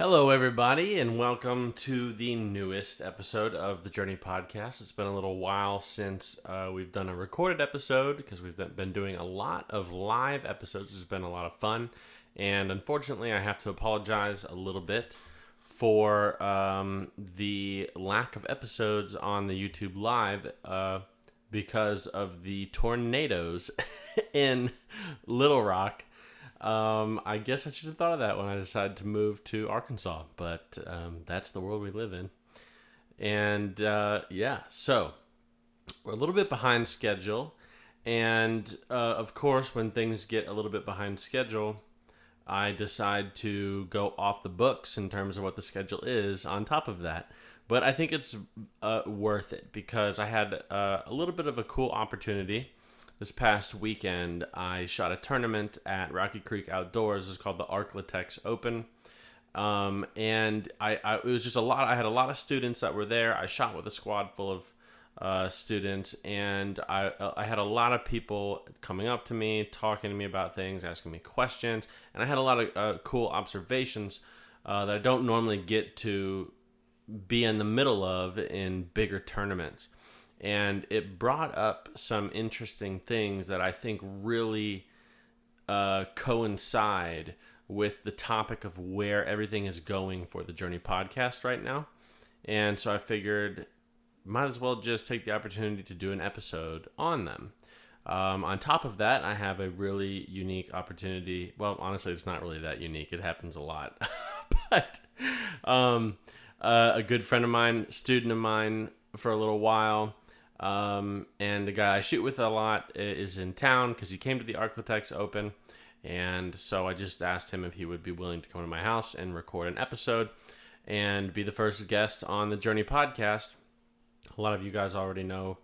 Hello, everybody, and welcome to the newest episode of the Journey Podcast. It's been a little while since we've done a recorded episode because we've been doing a lot of live episodes. It's been a lot of fun, and unfortunately, I have to apologize a little bit for the lack of episodes on the YouTube Live because of the tornadoes in Little Rock. I guess I should have thought of that when I decided to move to Arkansas, but that's the world we live in. And so we're a little bit behind schedule. And of course, when things get a little bit behind schedule, I decide to go off the books in terms of what the schedule is on top of that. But I think it's worth it because I had a little bit of a cool opportunity. This past weekend, I shot a tournament at Rocky Creek Outdoors. It's called the Arklatex Open. And it was just a lot. I had a lot of students that were there. I shot with a squad full of students, and I had a lot of people coming up to me, talking to me about things, asking me questions. And I had a lot of cool observations that I don't normally get to be in the middle of in bigger tournaments. And it brought up some interesting things that I think really coincide with the topic of where everything is going for the Journey Podcast right now. And so I figured might as well just take the opportunity to do an episode on them. On top of that, I have a really unique opportunity. Well, honestly, it's not really that unique. It happens a lot. But a good friend of mine, student of mine for a little while, and the guy I shoot with a lot is in town because he came to the Arklatex Open. And so I just asked him if he would be willing to come to my house and record an episode and be the first guest on the Journey Podcast. A lot of you guys already know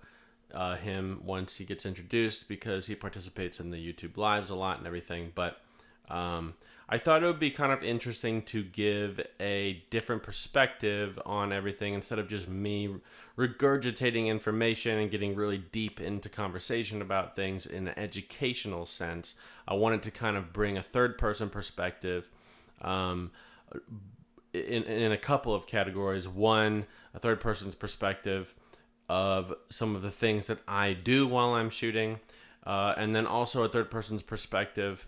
him once he gets introduced because he participates in the YouTube Lives a lot and everything. But I thought it would be kind of interesting to give a different perspective on everything instead of just me regurgitating information and getting really deep into conversation about things in an educational sense. I wanted to kind of bring a third-person perspective in a couple of categories. One, a third person's perspective of some of the things that I do while I'm shooting, and then also a third person's perspective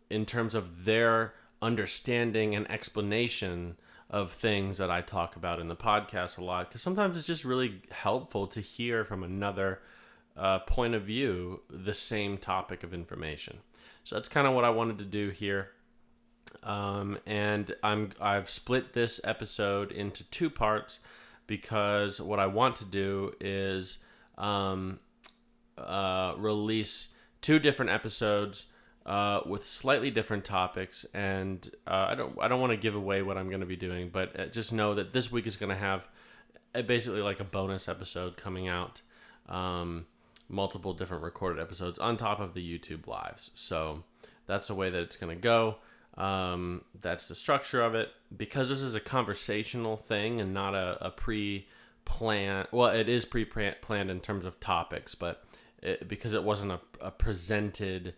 in terms of their understanding and explanation of things that I talk about in the podcast a lot, because sometimes it's just really helpful to hear from another point of view the same topic of information. So that's kind of what I wanted to do here. And I've split this episode into two parts because what I want to do is release two different episodes with slightly different topics, and I don't want to give away what I'm going to be doing, but just know that this week is going to have basically like a bonus episode coming out, multiple different recorded episodes on top of the YouTube Lives. So that's the way that it's going to go. That's the structure of it. Because this is a conversational thing and not a pre-planned, well, it is pre-planned in terms of topics, but because it wasn't a presented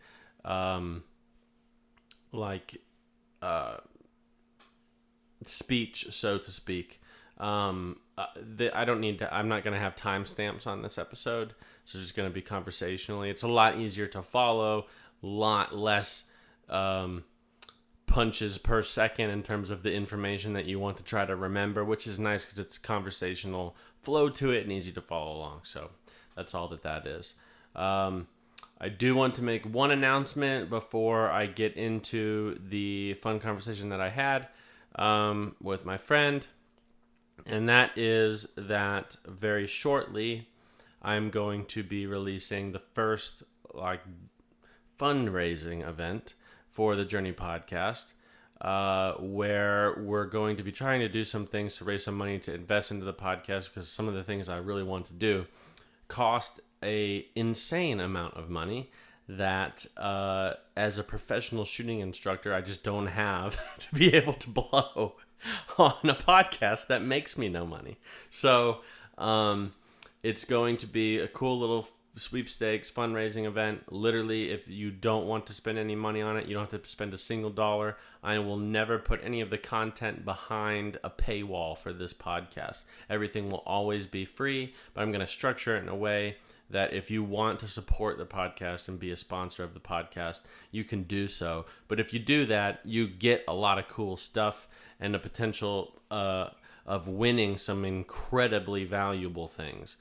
speech, so to speak. I don't need to. I'm not going to have timestamps on this episode, so it's just going to be conversationally. It's a lot easier to follow, a lot less punches per second in terms of the information that you want to try to remember, which is nice because it's conversational flow to it and easy to follow along. So that's all that is. I do want to make one announcement before I get into the fun conversation that I had with my friend, and that is that very shortly I'm going to be releasing the first fundraising event for the Journey Podcast, where we're going to be trying to do some things to raise some money to invest into the podcast, because some of the things I really want to do cost a insane amount of money that as a professional shooting instructor I just don't have to be able to blow on a podcast that makes me no money. So it's going to be a cool little sweepstakes fundraising event. Literally, if you don't want to spend any money on it, you don't have to spend a single dollar. I will never put any of the content behind a paywall for this podcast. Everything will always be free, but I'm going to structure it in a way that if you want to support the podcast and be a sponsor of the podcast, you can do so. But if you do that, you get a lot of cool stuff and the potential of winning some incredibly valuable things.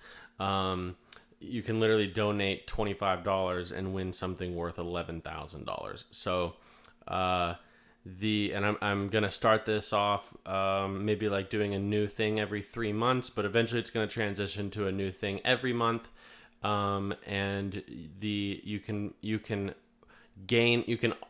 You can literally donate $25 and win something worth $11,000. So, I'm gonna start this off maybe like doing a new thing every 3 months, but eventually it's gonna transition to a new thing every month. And you can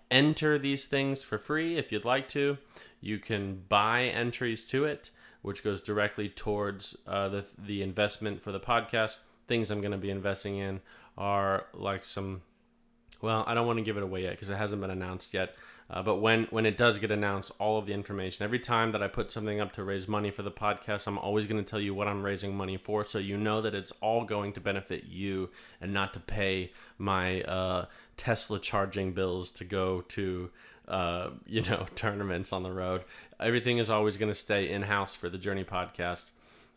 enter these things for free if you'd like to. You can buy entries to it, which goes directly towards the investment for the podcast. Things I'm going to be investing in are like I don't want to give it away yet because it hasn't been announced yet. But when it does get announced, all of the information, every time that I put something up to raise money for the podcast, I'm always going to tell you what I'm raising money for, so you know that it's all going to benefit you and not to pay my Tesla charging bills to go to tournaments on the road. Everything is always going to stay in-house for the Journey podcast,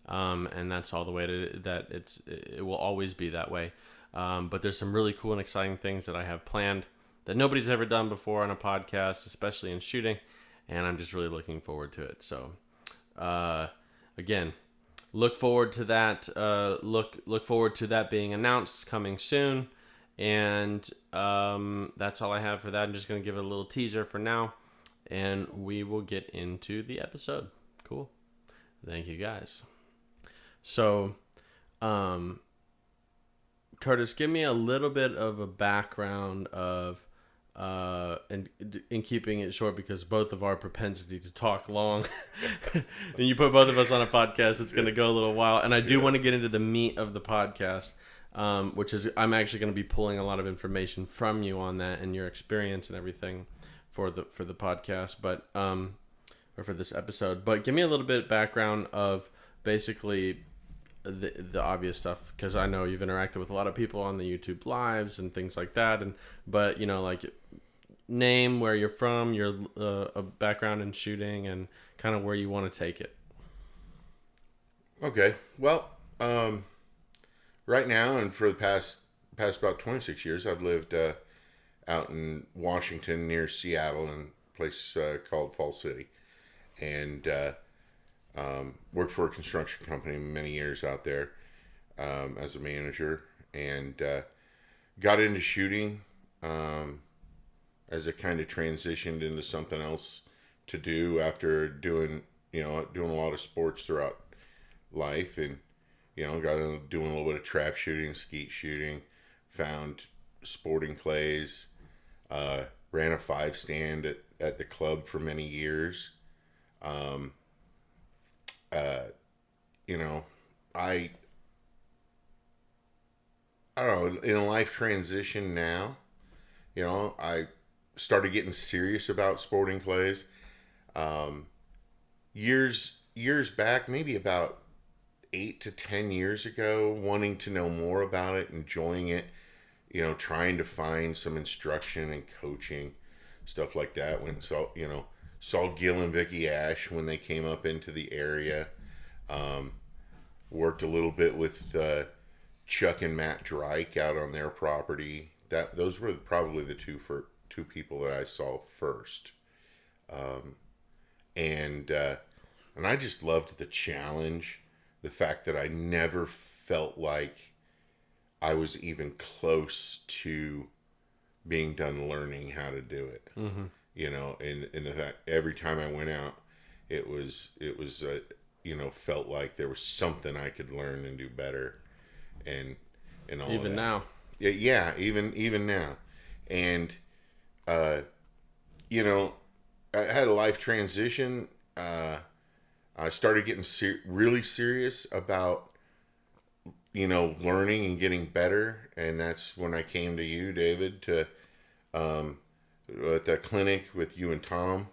and that's all the way it will always be that way. But there's some really cool and exciting things that I have planned that nobody's ever done before on a podcast, especially in shooting, and I'm just really looking forward to it. So, again, look forward to that. Look forward to that being announced coming soon, and that's all I have for that. I'm just going to give it a little teaser for now, and we will get into the episode. Cool. Thank you, guys. So, Curtis, give me a little bit of a background of, and in keeping it short because both of our propensity to talk long, and you put both of us on a podcast, it's going to go a little while. And I do want to get into the meat of the podcast, which is I'm actually going to be pulling a lot of information from you on that and your experience and everything for the podcast, but or for this episode. But give me a little bit of background of basically the obvious stuff, because I know you've interacted with a lot of people on the YouTube lives and things like that, but like name, where you're from, your background in shooting, and kind of where you want to take it. Okay, well, right now and for the past about 26 years, I've lived out in Washington near Seattle in a place called Falls City, and worked for a construction company many years out there as a manager, and got into shooting as it kind of transitioned into something else to do after doing a lot of sports throughout life, and got into doing a little bit of trap shooting, skeet shooting, found sporting clays, ran a 5-stand at the club for many years. I don't know, in a life transition now, I started getting serious about sporting clays. Years back, maybe about 8 to 10 years ago, wanting to know more about it, enjoying it, trying to find some instruction and coaching, stuff like that. When saw Gil and Vicky Ash when they came up into the area. Worked a little bit with Chuck and Matt Drake out on their property. Those were probably the two people that I saw first. And I just loved the challenge, the fact that I never felt like I was even close to being done learning how to do it. Mm-hmm. And the fact every time I went out, it was felt like there was something I could learn and do better, and all even of that. Now. Yeah, even now, and I had a life transition. I started getting really serious about learning and getting better, and that's when I came to you, David, to at that clinic with you and Tom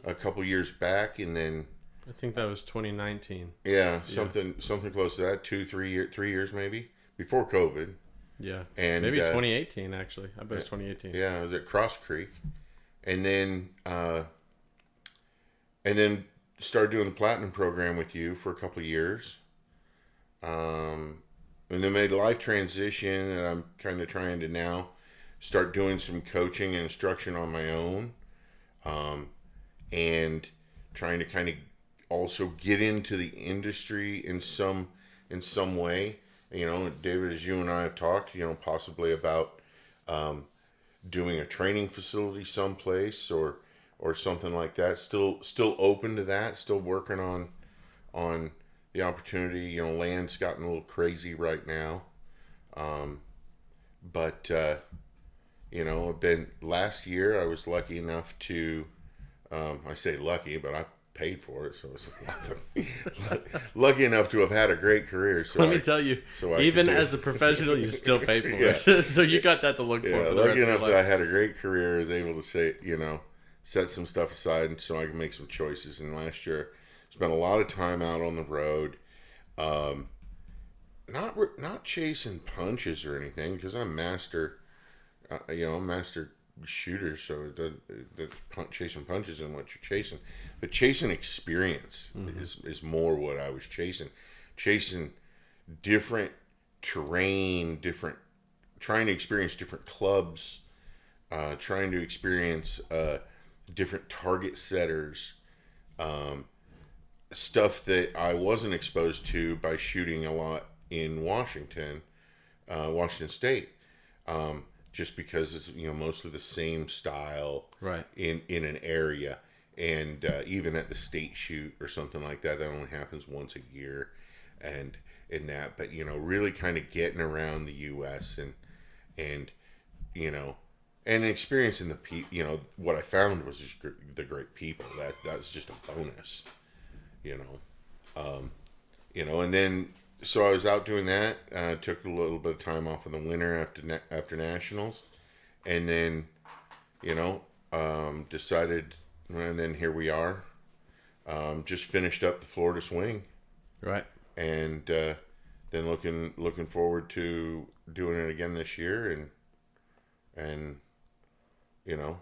a couple years back, and then I think that was 2019. Yeah, something close to that. 3 years maybe before COVID. Yeah. And maybe 2018 actually. I bet it's 2018. Yeah, I was at Cross Creek, and then started doing the platinum program with you for a couple of years. And then made a life transition, and I'm kind of trying to now start doing some coaching and instruction on my own, and trying to kind of also get into the industry in some way. You know, David, as you and I have talked, you know, possibly about doing a training facility someplace or something like that. Still open to that. Still working on the opportunity. You know, land's gotten a little crazy right now, but you know, last year I was lucky enough to. I say lucky, but I paid for it, so it's lucky enough to have had a great career. So let me tell you, even as a professional, you still paid for it. So you got that to look for the rest of your life. Lucky enough that I had a great career, I was able to say, you know, set some stuff aside so I can make some choices. And last year, spent a lot of time out on the road, not chasing punches or anything, because I'm master shooter, so chasing punches and what you're chasing, but chasing experience is more what I was chasing different terrain, trying to experience different clubs, trying to experience different target setters, stuff that I wasn't exposed to by shooting a lot in Washington State. Just because it's, you know, mostly the same style right in an area, and even at the state shoot or something like that only happens once a year, and in that, but you know, really kind of getting around the U.S. and you know, and experiencing you know, what I found was just the great people. That's just a bonus, you know, and then. So I was out doing that. Took a little bit of time off in the winter after nationals, and then, you know, decided, and then here we are. Just finished up the Florida swing, right, and then looking forward to doing it again this year, and you know,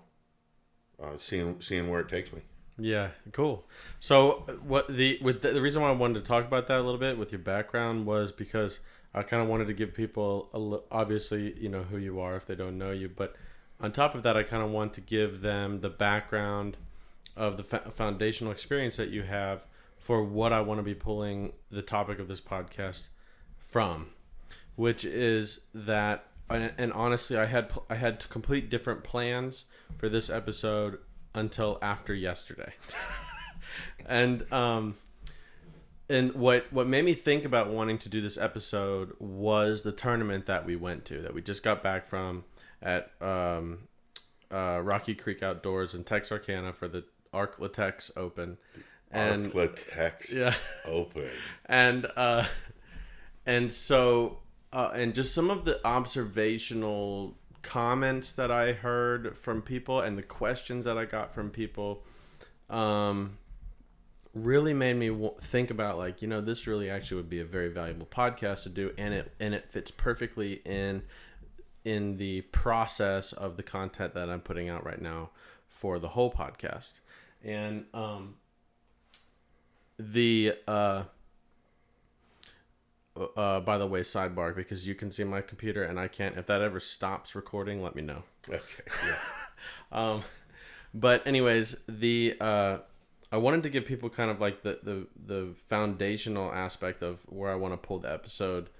seeing where it takes me. Yeah, cool. So the reason why I wanted to talk about that a little bit with your background was because I kind of wanted to give people obviously, you know, who you are if they don't know you, but on top of that, I kind of want to give them the background of the foundational experience that you have for what I want to be pulling the topic of this podcast from, which is that, and honestly, I had complete different plans for this episode until after yesterday. and what made me think about wanting to do this episode was the tournament that we went to, that we just got back from at Rocky Creek Outdoors in Texarkana for the Arklatex Open. And Arklatex Open. And so and just some of the observational comments that I heard from people and the questions that I got from people really made me think about, like, you know, this really actually would be a very valuable podcast to do, and it fits perfectly in the process of the content that I'm putting out right now for the whole podcast. And by the way, sidebar, because you can see my computer and I can't. If that ever stops recording, let me know. Okay. Yeah. But anyways, I wanted to give people kind of like the foundational aspect of where I want to pull the episode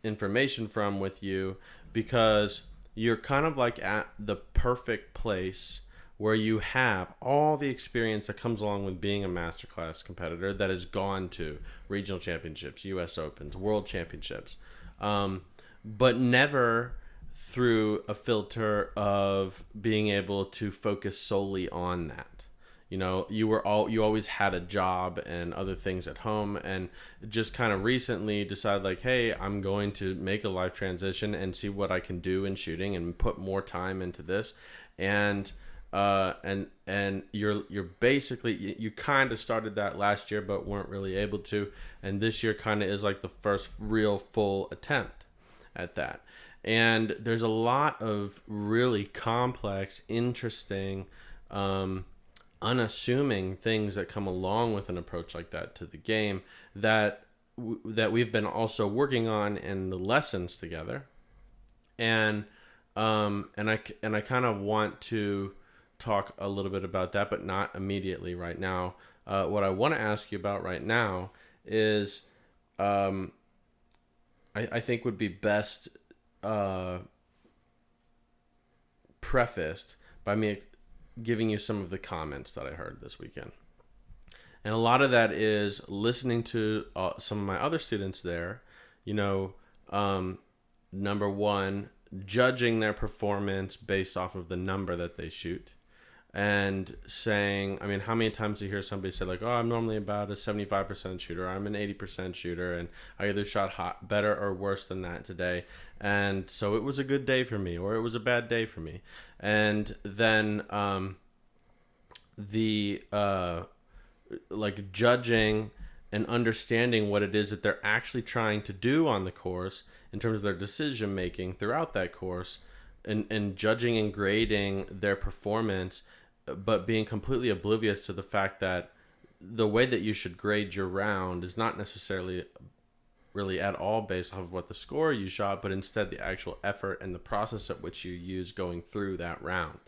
information from with you, because you're kind of like at the perfect place where you have all the experience that comes along with being a masterclass competitor that has gone to regional championships, U.S. Opens, world championships, but never through a filter of being able to focus solely on that. You know, you always had a job and other things at home, and just kind of recently decided, like, hey, I'm going to make a life transition and see what I can do in shooting and put more time into this. And you're basically, you kind of started that last year but weren't really able to, and this year kind of is like the first real full attempt at that. And there's a lot of really complex, interesting, unassuming things that come along with an approach like that to the game that we've been also working on in the lessons together. And I kind of want to talk a little bit about that, but not immediately right now. What I want to ask you about right now is, I think would be best prefaced by me giving you some of the comments that I heard this weekend. And a lot of that is listening to some of my other students there, number one, judging their performance based off of the number that they shoot. And saying, I mean, how many times do you hear somebody say, like, oh, I'm normally about a 75% shooter, I'm an 80% shooter, and I either shot better or worse than that today. And so it was a good day for me, or it was a bad day for me. And then judging and understanding what it is that they're actually trying to do on the course in terms of their decision making throughout that course, and judging and grading their performance, but being completely oblivious to the fact that the way that you should grade your round is not necessarily really at all based off of what the score you shot, but instead the actual effort and the process at which you use going through that round,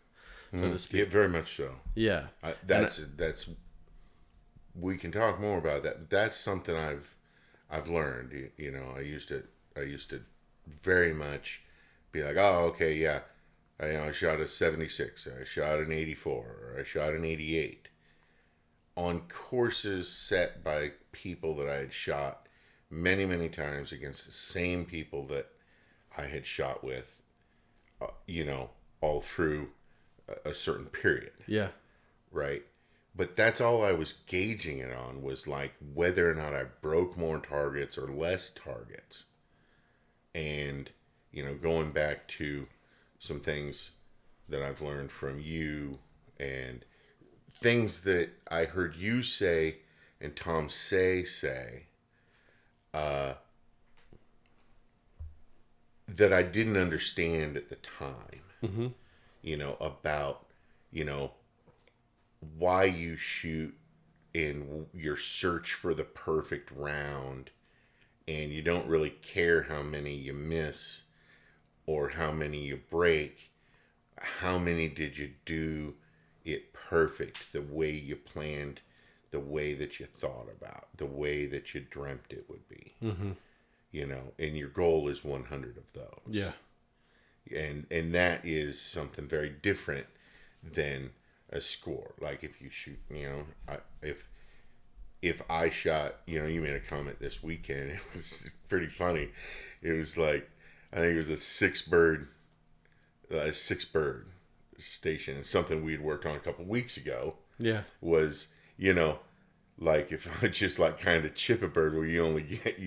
so to speak. Yeah, very much so. Yeah. That's we can talk more about that. But that's something I've learned. I used to very much be like, oh, okay, yeah, I shot a 76, I shot an 84, or I shot an 88. On courses set by people that I had shot many, many times against the same people that I had shot with, all through a certain period. Yeah. Right? But that's all I was gauging it on, was like whether or not I broke more targets or less targets. And, going back to some things that I've learned from you, and things that I heard you say and Tom say, that I didn't understand at the time, about, why you shoot in your search for the perfect round, and you don't really care how many you miss or how many you break. How many did you do it perfect, the way you planned, the way that you thought about, the way that you dreamt it would be? Mm-hmm. And your goal is 100 of those. Yeah. And that is something very different than a score. Like if you shoot, if I shot, you made a comment this weekend, it was pretty funny. It was like, I think it was a six bird station. And something we'd worked on a couple weeks ago. Yeah. Was, like if I just like kind of chip a bird, where you only get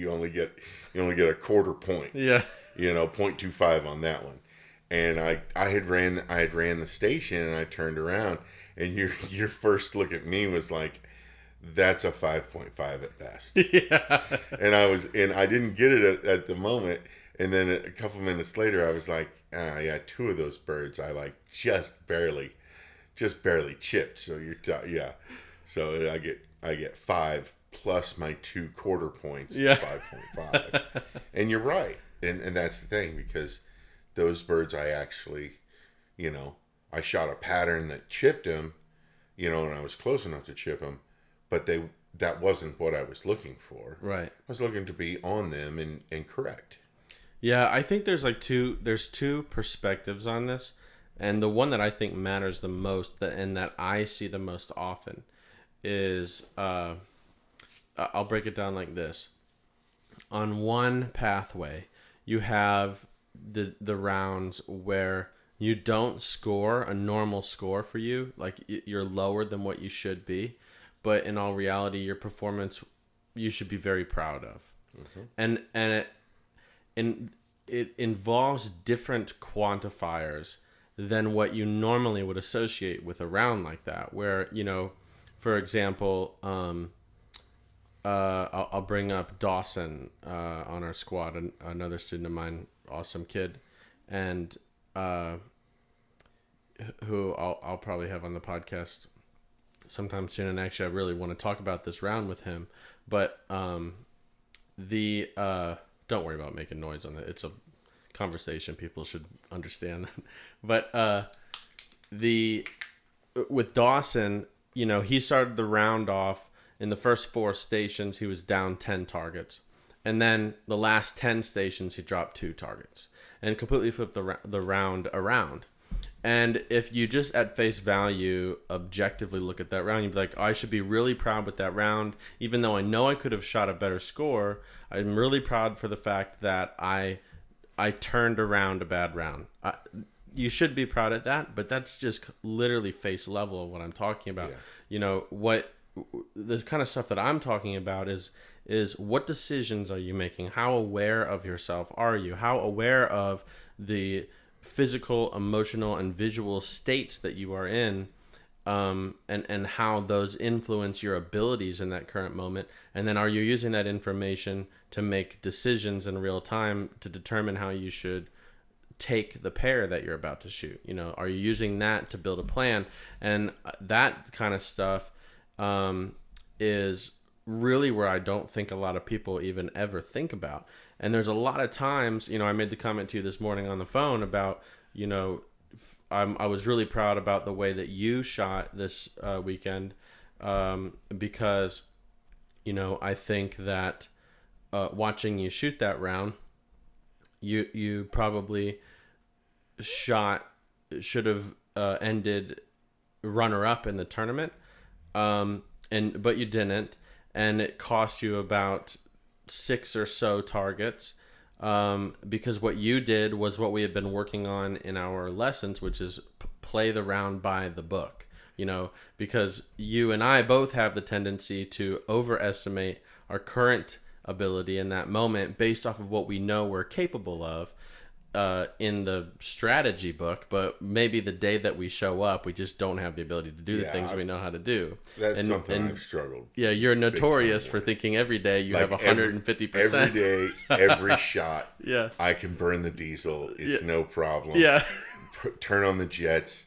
a quarter point. Yeah. 0.25 on that one. And I had ran the station, and I turned around, and your first look at me was like, that's a 5.5 at best. Yeah. And I didn't get it at the moment. And then a couple minutes later, I was like, yeah, two of those birds I like just barely chipped. So yeah. So I get 5 plus my 2 quarter points. Yeah. 5.5. And you're right. And that's the thing, because those birds I actually, I shot a pattern that chipped them, and I was close enough to chip them, but that wasn't what I was looking for. Right. I was looking to be on them and correct. Yeah, I think there's two perspectives on this, and the one that I think matters the most, and that I see the most often, is I'll break it down like this. On one pathway, you have the rounds where you don't score a normal score for you, like you're lower than what you should be, but in all reality, your performance you should be very proud of. Mm-hmm. And it involves different quantifiers than what you normally would associate with a round like that, where, for example, I'll bring up Dawson on our squad, another student of mine, awesome kid. and who I'll probably have on the podcast sometime soon. And actually, I really want to talk about this round with him. But don't worry about making noise on it. It's a conversation. People should understand. But with Dawson, he started the round off in the first 4 stations. He was down 10 targets, and then the last 10 stations he dropped 2 targets and completely flipped the round around. And if you just at face value objectively look at that round, you'd be like, I should be really proud with that round. Even though I know I could have shot a better score, I'm really proud for the fact that I turned around a bad round. You should be proud of that, but that's just literally face level of what I'm talking about. Yeah. What the kind of stuff that I'm talking about is what decisions are you making? How aware of yourself are you? How aware of the physical, emotional, and visual states that you are in, and how those influence your abilities in that current moment. And then are you using that information to make decisions in real time to determine how you should take the pair that you're about to shoot? Are you using that to build a plan? And that kind of stuff is really where I don't think a lot of people even ever think about. And there's a lot of times, I made the comment to you this morning on the phone about, I was really proud about the way that you shot this weekend, because, I think that watching you shoot that round, you probably should have ended runner-up in the tournament, but you didn't, and it cost you about 6 or so targets, because what you did was what we had been working on in our lessons, which is play the round by the book. Because you and I both have the tendency to overestimate our current ability in that moment based off of what we know we're capable of in the strategy book, but maybe the day that we show up, we just don't have the ability to do the things we know how to do. That's something I've struggled. Yeah, you're notorious for thinking every day you have 150%. Every day, every shot, yeah, I can burn the diesel. It's no problem. Yeah. Turn on the jets.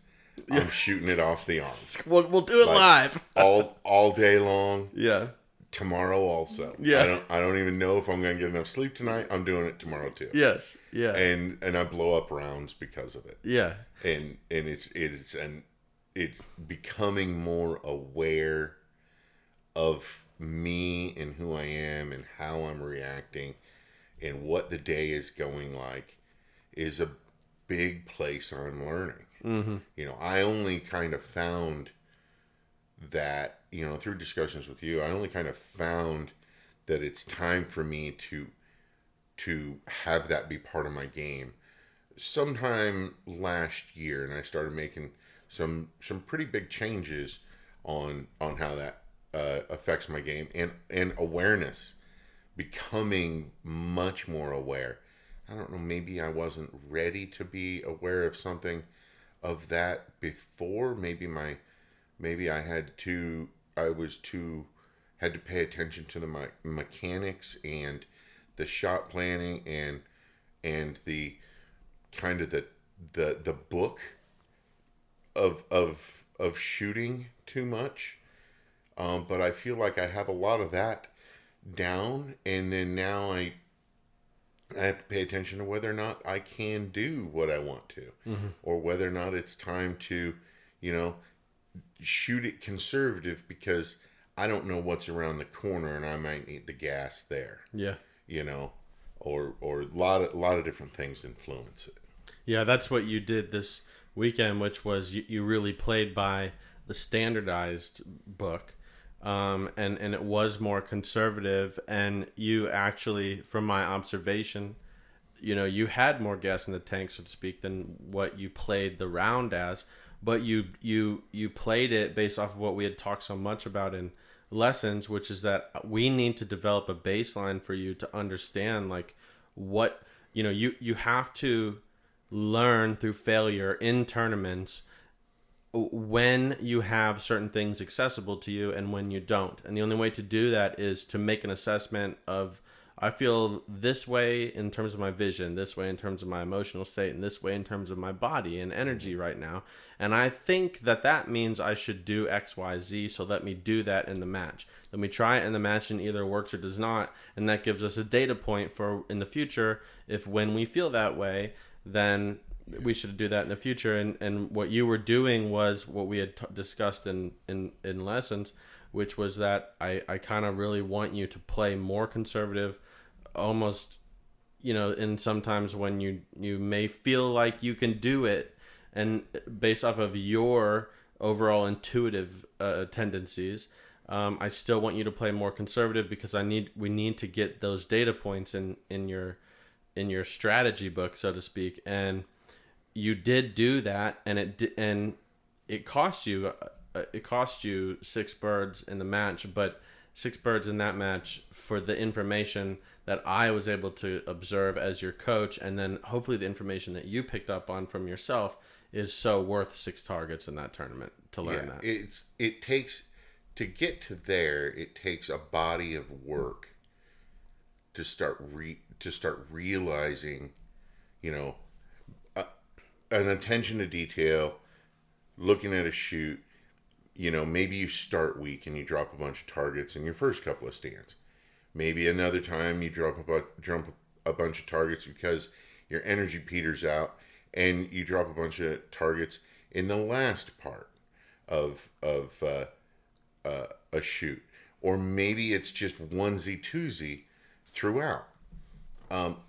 I'm shooting it off the arm. We'll do it live. all day long. Yeah. Tomorrow also. Yeah. I don't even know if I'm going to get enough sleep tonight. I'm doing it tomorrow too. Yes. Yeah. And I blow up rounds because of it. Yeah. And it's becoming more aware of me and who I am and how I'm reacting and what the day is going like is a big place I'm learning. Mm-hmm. I only kind of found that, through discussions with you, I only kind of found that it's time for me to have that be part of my game sometime last year, and I started making some pretty big changes on how that affects my game and awareness, becoming much more aware. I don't know, maybe I wasn't ready to be aware of something of that before. Maybe I had to pay attention to the mechanics and the shot planning and the kind of the book of shooting too much. But I feel like I have a lot of that down, and then now I have to pay attention to whether or not I can do what I want to, mm-hmm. or whether or not it's time to, shoot it conservative because I don't know what's around the corner and I might need the gas there. Yeah. Or a lot of different things influence it. Yeah, that's what you did this weekend, which was you really played by the standardized book. And it was more conservative, and you actually, from my observation, you had more gas in the tank, so to speak, than what you played the round as, but you played it based off of what we had talked so much about in lessons, which is that we need to develop a baseline for you to understand, like, what, you have to learn through failure in tournaments when you have certain things accessible to you and when you don't. And the only way to do that is to make an assessment of I feel this way in terms of my vision, this way in terms of my emotional state, and this way in terms of my body and energy right now. And I think that means I should do X, Y, Z. So let me do that in the match. Let me try it in the match, and either works or does not. And that gives us a data point for in the future. If when we feel that way, then we should do that in the future. And what you were doing was what we had discussed in lessons, which was that I kind of really want you to play more conservative, almost, and sometimes when you may feel like you can do it, and based off of your overall intuitive tendencies, I still want you to play more conservative because we need to get those data points in your strategy book, so to speak. And you did do that, and it cost you 6 birds in the match, but 6 birds in that match for the information that I was able to observe as your coach, and then hopefully the information that you picked up on from yourself is so worth 6 targets in that tournament to learn that. It takes to get to there. It takes a body of work to start realizing, an attention to detail, looking at a shoot. Maybe you start weak and you drop a bunch of targets in your first couple of stands. Maybe another time you drop a bunch of targets because your energy peters out, and you drop a bunch of targets in the last part of a shoot. Or maybe it's just onesie twosie throughout.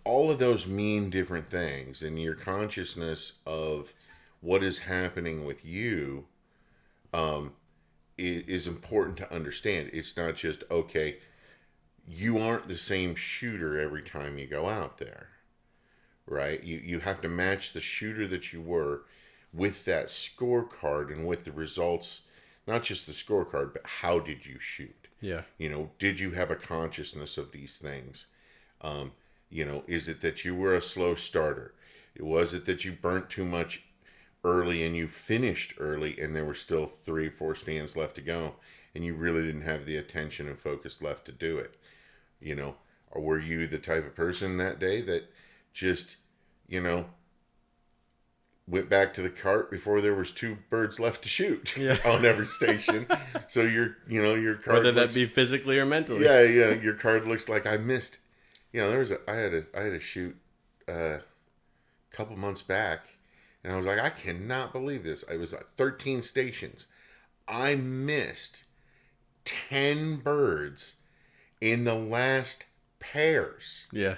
All of those mean different things, and your consciousness of what is happening with you is important to understand. It's not just, okay, you aren't the same shooter every time you go out there, right? You have to match the shooter that you were with that scorecard and with the results, not just the scorecard, but how did you shoot? Yeah. Did you have a consciousness of these things? Is it that you were a slow starter? Was it that you burnt too much early and you finished early and there were still 3 or 4 stands left to go and you really didn't have the attention and focus left to do it? Or were you the type of person that day that just, went back to the cart before there was 2 birds left to shoot on every station? So your card, whether that be physically or mentally. Yeah, your card looks like I missed. I had a shoot a couple months back, and I was like, I cannot believe this. I was at 13 stations. I missed 10 birds in the last pairs. Yeah.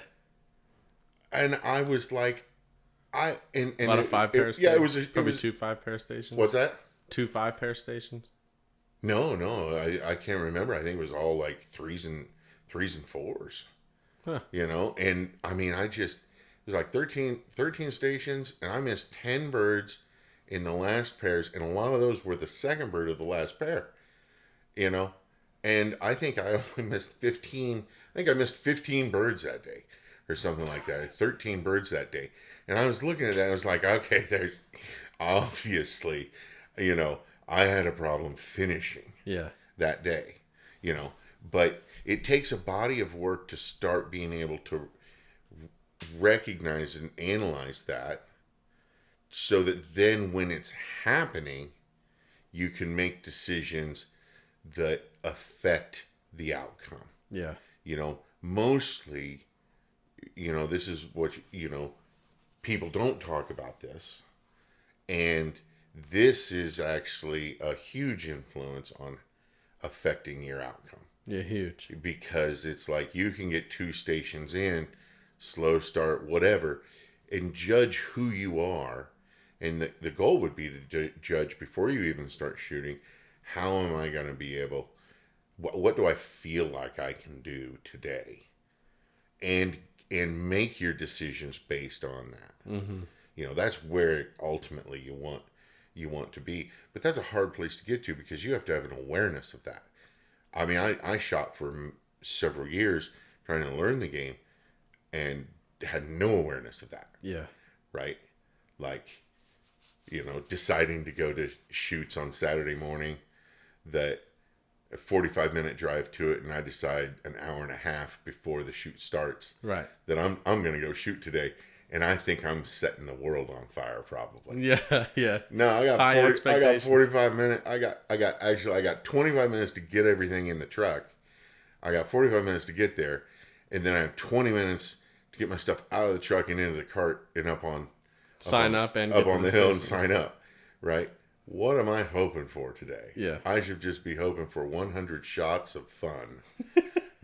And I was like, a lot of 5-pair stations. Yeah, it was probably 2 5-pair stations. What's that? 2 5-pair stations. No, I can't remember. I think it was all like 3s and 4s. Huh. And I mean, it was like 13 stations, and I missed 10 birds in the last pairs, and a lot of those were the second bird of the last pair. And I think I only missed 15. I think I missed 15 birds that day, or something like that. 13 birds that day. And I was looking at that, and I was like, okay, there's obviously, I had a problem finishing that day, but it takes a body of work to start being able to recognize and analyze that, so that then when it's happening, you can make decisions that affect the outcome. Yeah. Mostly, this is what, people don't talk about this. And this is actually a huge influence on affecting your outcome. Yeah, huge. Because it's like you can get 2 stations in, slow start, whatever, and judge who you are. And the goal would be to judge before you even start shooting, how am I going to be able, what do I feel like I can do today? And make your decisions based on that. Mm-hmm. That's where ultimately you want to be. But that's a hard place to get to, because you have to have an awareness of that. I mean, I shot for several years trying to learn the game and had no awareness of that. Yeah. Right? Like, deciding to go to shoots on Saturday morning that, a 45-minute drive to it, and I decide an hour and a half before the shoot starts Right. that I'm going to go shoot today, and I think I'm setting the world on fire probably. Yeah, yeah. No, I got High 40, I got expectations. 45 minutes. I got 25 minutes to get everything in the truck. I got 45 minutes to get there, and then I have 20 minutes to get my stuff out of the truck and into the cart and up on the hill and sign up. Right? What am I hoping for today? Yeah. I should just be hoping for 100 shots of fun.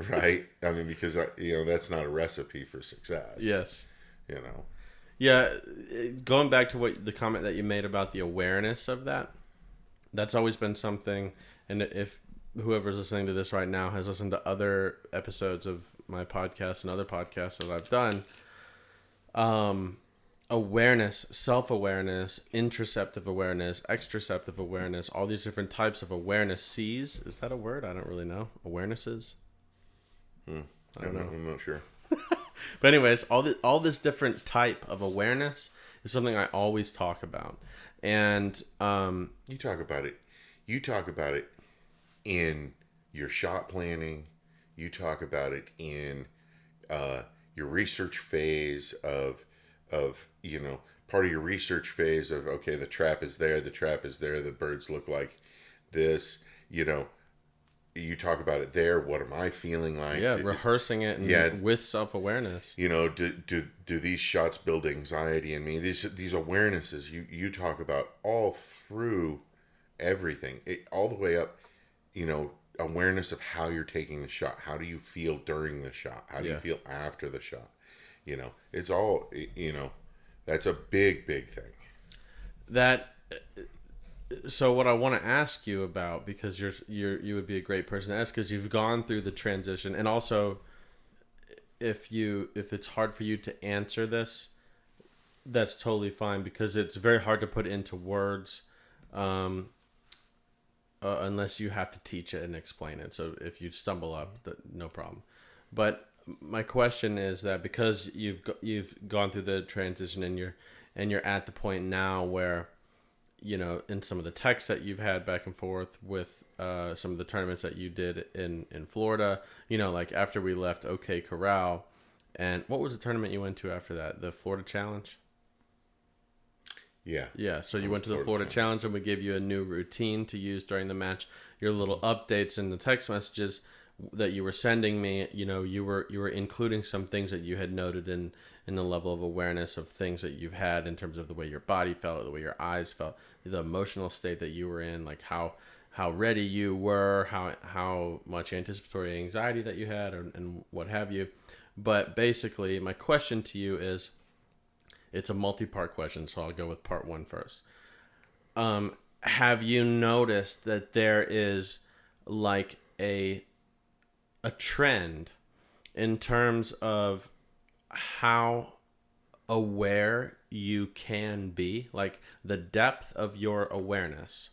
Right? I mean, because that's not a recipe for success. Yes. Yeah, going back to the comment that you made about the awareness of that's always been something, and if whoever's listening to this right now has listened to other episodes of my podcast and other podcasts that I've done, awareness, self-awareness, interoceptive awareness, extraceptive awareness, all these different types of awareness. Is that a word? I don't really know. Awarenesses? I don't know. I'm not sure. But anyways, all this different type of awareness is something I always talk about. And you talk about it. You talk about it in your shot planning. You talk about it in your research phase of part of your research phase of, okay, the trap is there, the birds look like this, you talk about it there. What am I feeling like? Yeah, rehearsing it with self-awareness. Do these shots build anxiety in me? These awarenesses you talk about all through everything, all the way up, awareness of how you're taking the shot. How do you feel during the shot? How do you feel after the shot? It's all, that's a big, big thing. So what I want to ask you about, because you would be a great person to ask, because you've gone through the transition, and also if it's hard for you to answer this, that's totally fine, because it's very hard to put into words, unless you have to teach it and explain it. So if you stumble up, no problem. But my question is that because you've gone through the transition and you're at the point now where, in some of the texts that you've had back and forth with some of the tournaments that you did in Florida, like after we left OK Corral, and what was the tournament you went to after that? The Florida Challenge? Yeah. Yeah, so you went to the Florida Challenge, and we gave you a new routine to use during the match. Your little updates in the text messages that you were sending me, you were including some things that you had noted in the level of awareness of things that you've had in terms of the way your body felt, the way your eyes felt, the emotional state that you were in, like how ready you were, how much anticipatory anxiety that you had, and what have you. But basically, my question to you is, it's a multi-part question, so I'll go with part one first. Have you noticed that there is like a trend in terms of how aware you can be, like the depth of your awareness,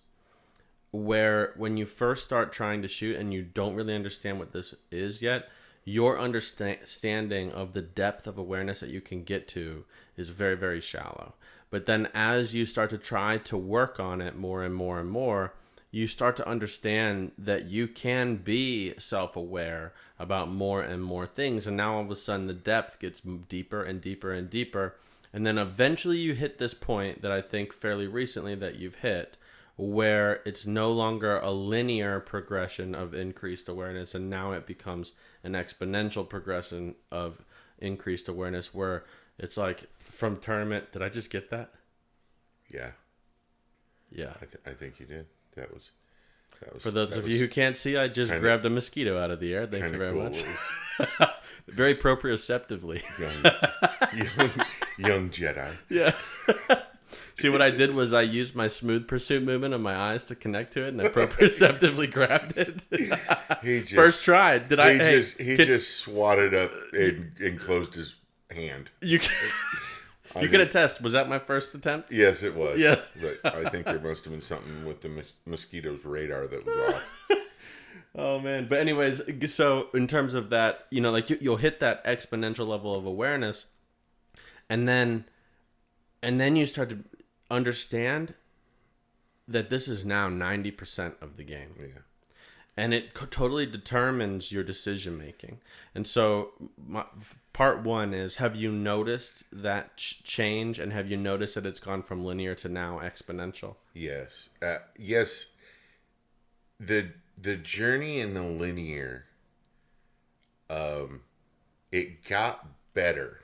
where when you first start trying to shoot and you don't really understand what this is yet, your understanding of the depth of awareness that you can get to is very, very shallow. But then as you start to try to work on it more and more and more, you start to understand that you can be self-aware about more and more things. And now all of a sudden the depth gets deeper and deeper and deeper. And then eventually you hit this point that I think fairly recently that you've hit, where it's no longer a linear progression of increased awareness, and now it becomes an exponential progression of increased awareness, where it's like from tournament. Did I just get that? Yeah. Yeah. I think you did. That was for those of you who can't see, I just grabbed a mosquito out of the air. Thank you very much. Very proprioceptively. Young Jedi. Yeah. See, what I did was I used my smooth pursuit movement of my eyes to connect to it, and I proprioceptively grabbed it. First try. He just swatted up and closed his hand. You can attest. Was that my first attempt? Yes, it was. Yes. But I think there must have been something with the mosquito's radar that was off. Oh, man. But anyways, so in terms of that, like you'll hit that exponential level of awareness, and then you start to understand that this is now 90% of the game. Yeah. And it totally determines your decision making. And so part one is, have you noticed that change, and have you noticed that it's gone from linear to now exponential? Yes. Yes. The journey in the linear, it got better,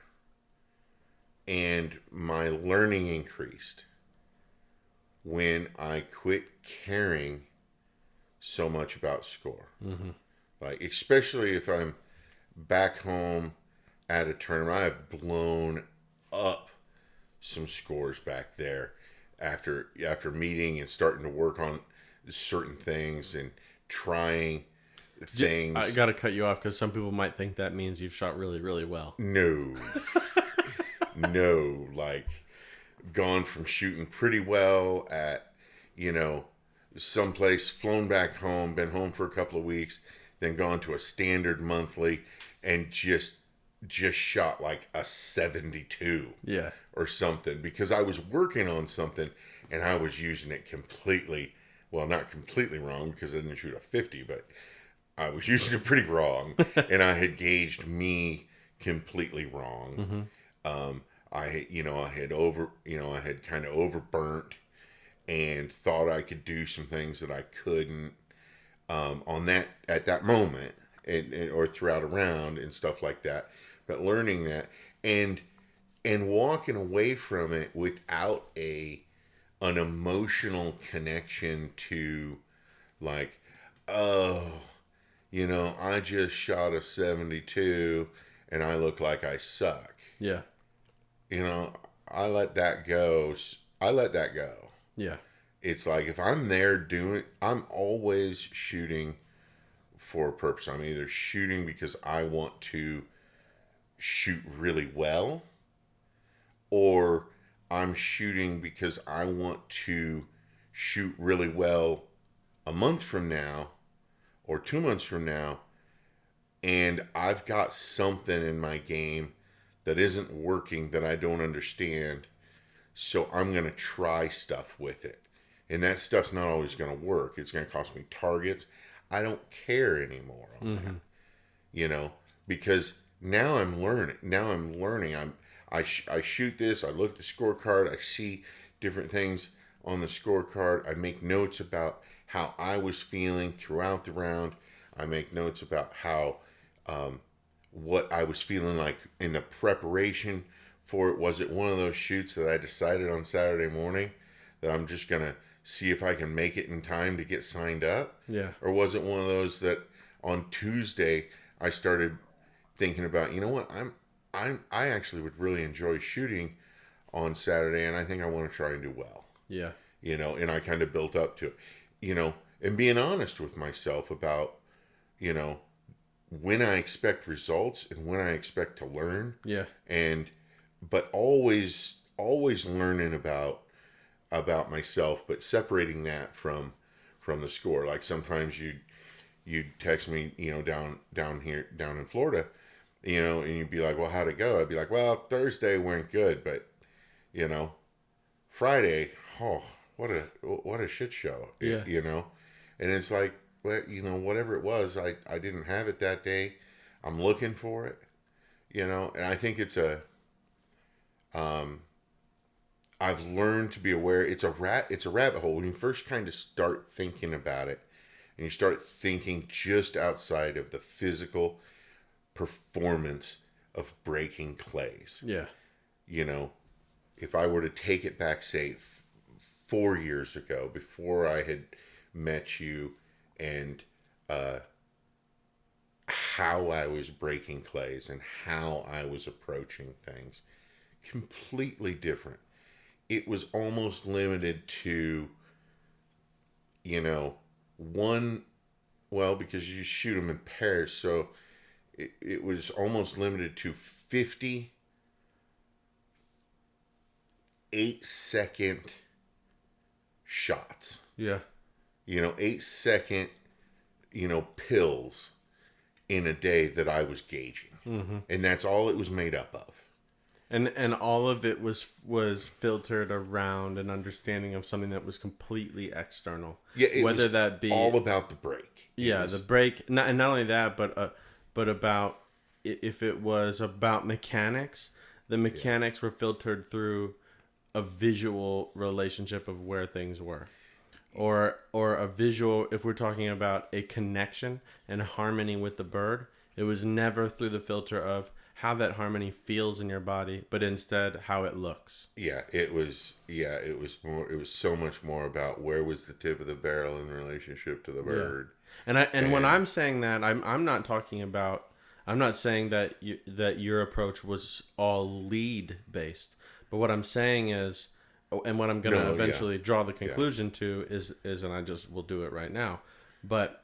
and my learning increased when I quit caring so much about score. Mm-hmm. Like, especially if I'm back home at a tournament, I have blown up some scores back there after meeting and starting to work on certain things and trying things. I got to cut you off because some people might think that means you've shot really, really well. No. No. Like, gone from shooting pretty well at, someplace, flown back home, been home for a couple of weeks, then gone to a standard monthly and just shot like a 72 or something, because I was working on something and I was using it completely, well, not completely wrong, because I didn't shoot a 50, but I was using it pretty wrong. And I had gauged me completely wrong. Mm-hmm. I had kind of overburnt and thought I could do some things that I couldn't on that at that moment, or throughout a round and stuff like that. But learning that and walking away from it without an emotional connection to, like, oh, I just shot a 72 and I look like I suck. Yeah. I let that go. Yeah. It's like, if I'm there I'm always shooting for a purpose. I'm either shooting because I want to shoot really well, or I'm shooting because I want to shoot really well a month from now or 2 months from now, and I've got something in my game that isn't working that I don't understand, so I'm going to try stuff with it. And that stuff's not always going to work. It's going to cost me targets. I don't care anymore on that, because now I'm learning. I shoot this. I look at the scorecard. I see different things on the scorecard. I make notes about how I was feeling throughout the round. I make notes about how what I was feeling like in the preparation for it. Was it one of those shoots that I decided on Saturday morning that I'm just going to see if I can make it in time to get signed up? Yeah. Or was it one of those that on Tuesday I started thinking about, I actually would really enjoy shooting on Saturday, and I think I want to try and do well. Yeah. And I kind of built up to it, and being honest with myself about, when I expect results and when I expect to learn. Yeah. But always learning about myself, but separating that from the score. Like, sometimes you'd text me, down in Florida, and you'd be like, well, how'd it go? I'd be like, well, Thursday went good, but Friday, oh, what a shit show. Yeah. And it's like, well, whatever it was, I didn't have it that day. I'm looking for it, and I think it's I've learned to be aware. It's a rabbit hole when you first kind of start thinking about it, and you start thinking just outside of the physical performance of breaking clays. Yeah. If I were to take it back, say, 4 years ago, before I had met you, and how I was breaking clays and how I was approaching things, completely different. It was almost limited to, because you shoot them in pairs, so it was almost limited to 50 8-second shots. Yeah. 8-second, pills in a day that I was gauging. Mm-hmm. And that's all it was made up of. And all of it was filtered around an understanding of something that was completely external. Yeah, it whether was that be all about the break. The break, and not only that, but about if it was about mechanics, the mechanics were filtered through a visual relationship of where things were. Or a visual, if we're talking about a connection and harmony with the bird, it was never through the filter of how that harmony feels in your body, but instead how it looks. It was more. It was so much more about where was the tip of the barrel in relationship to the bird. And when I'm saying that, I'm not talking about. I'm not saying that that your approach was all lead based, but what I'm saying is, and what I'm going to eventually draw the conclusion to is, and I just will do it right now, but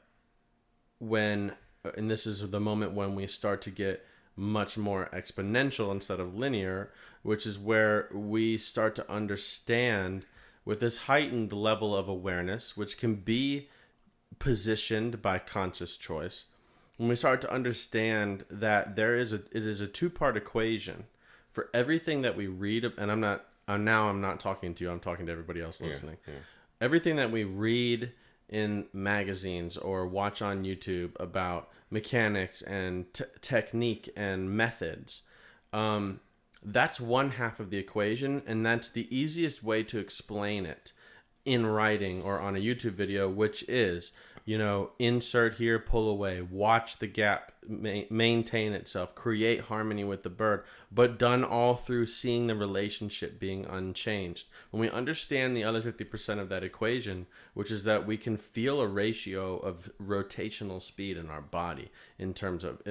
and this is the moment when we start to get much more exponential instead of linear, which is where we start to understand with this heightened level of awareness, which can be positioned by conscious choice. When we start to understand that it is a two-part equation for everything that we read, and I'm not talking to you, I'm talking to everybody else listening. Everything that we read in magazines or watch on YouTube about mechanics and technique and methods, that's one half of the equation, and that's the easiest way to explain it in writing or on a YouTube video, which is, insert here, pull away, watch the gap maintain itself, create harmony with the bird, but done all through seeing the relationship being unchanged. When we understand the other 50% of that equation, which is that we can feel a ratio of rotational speed in our body in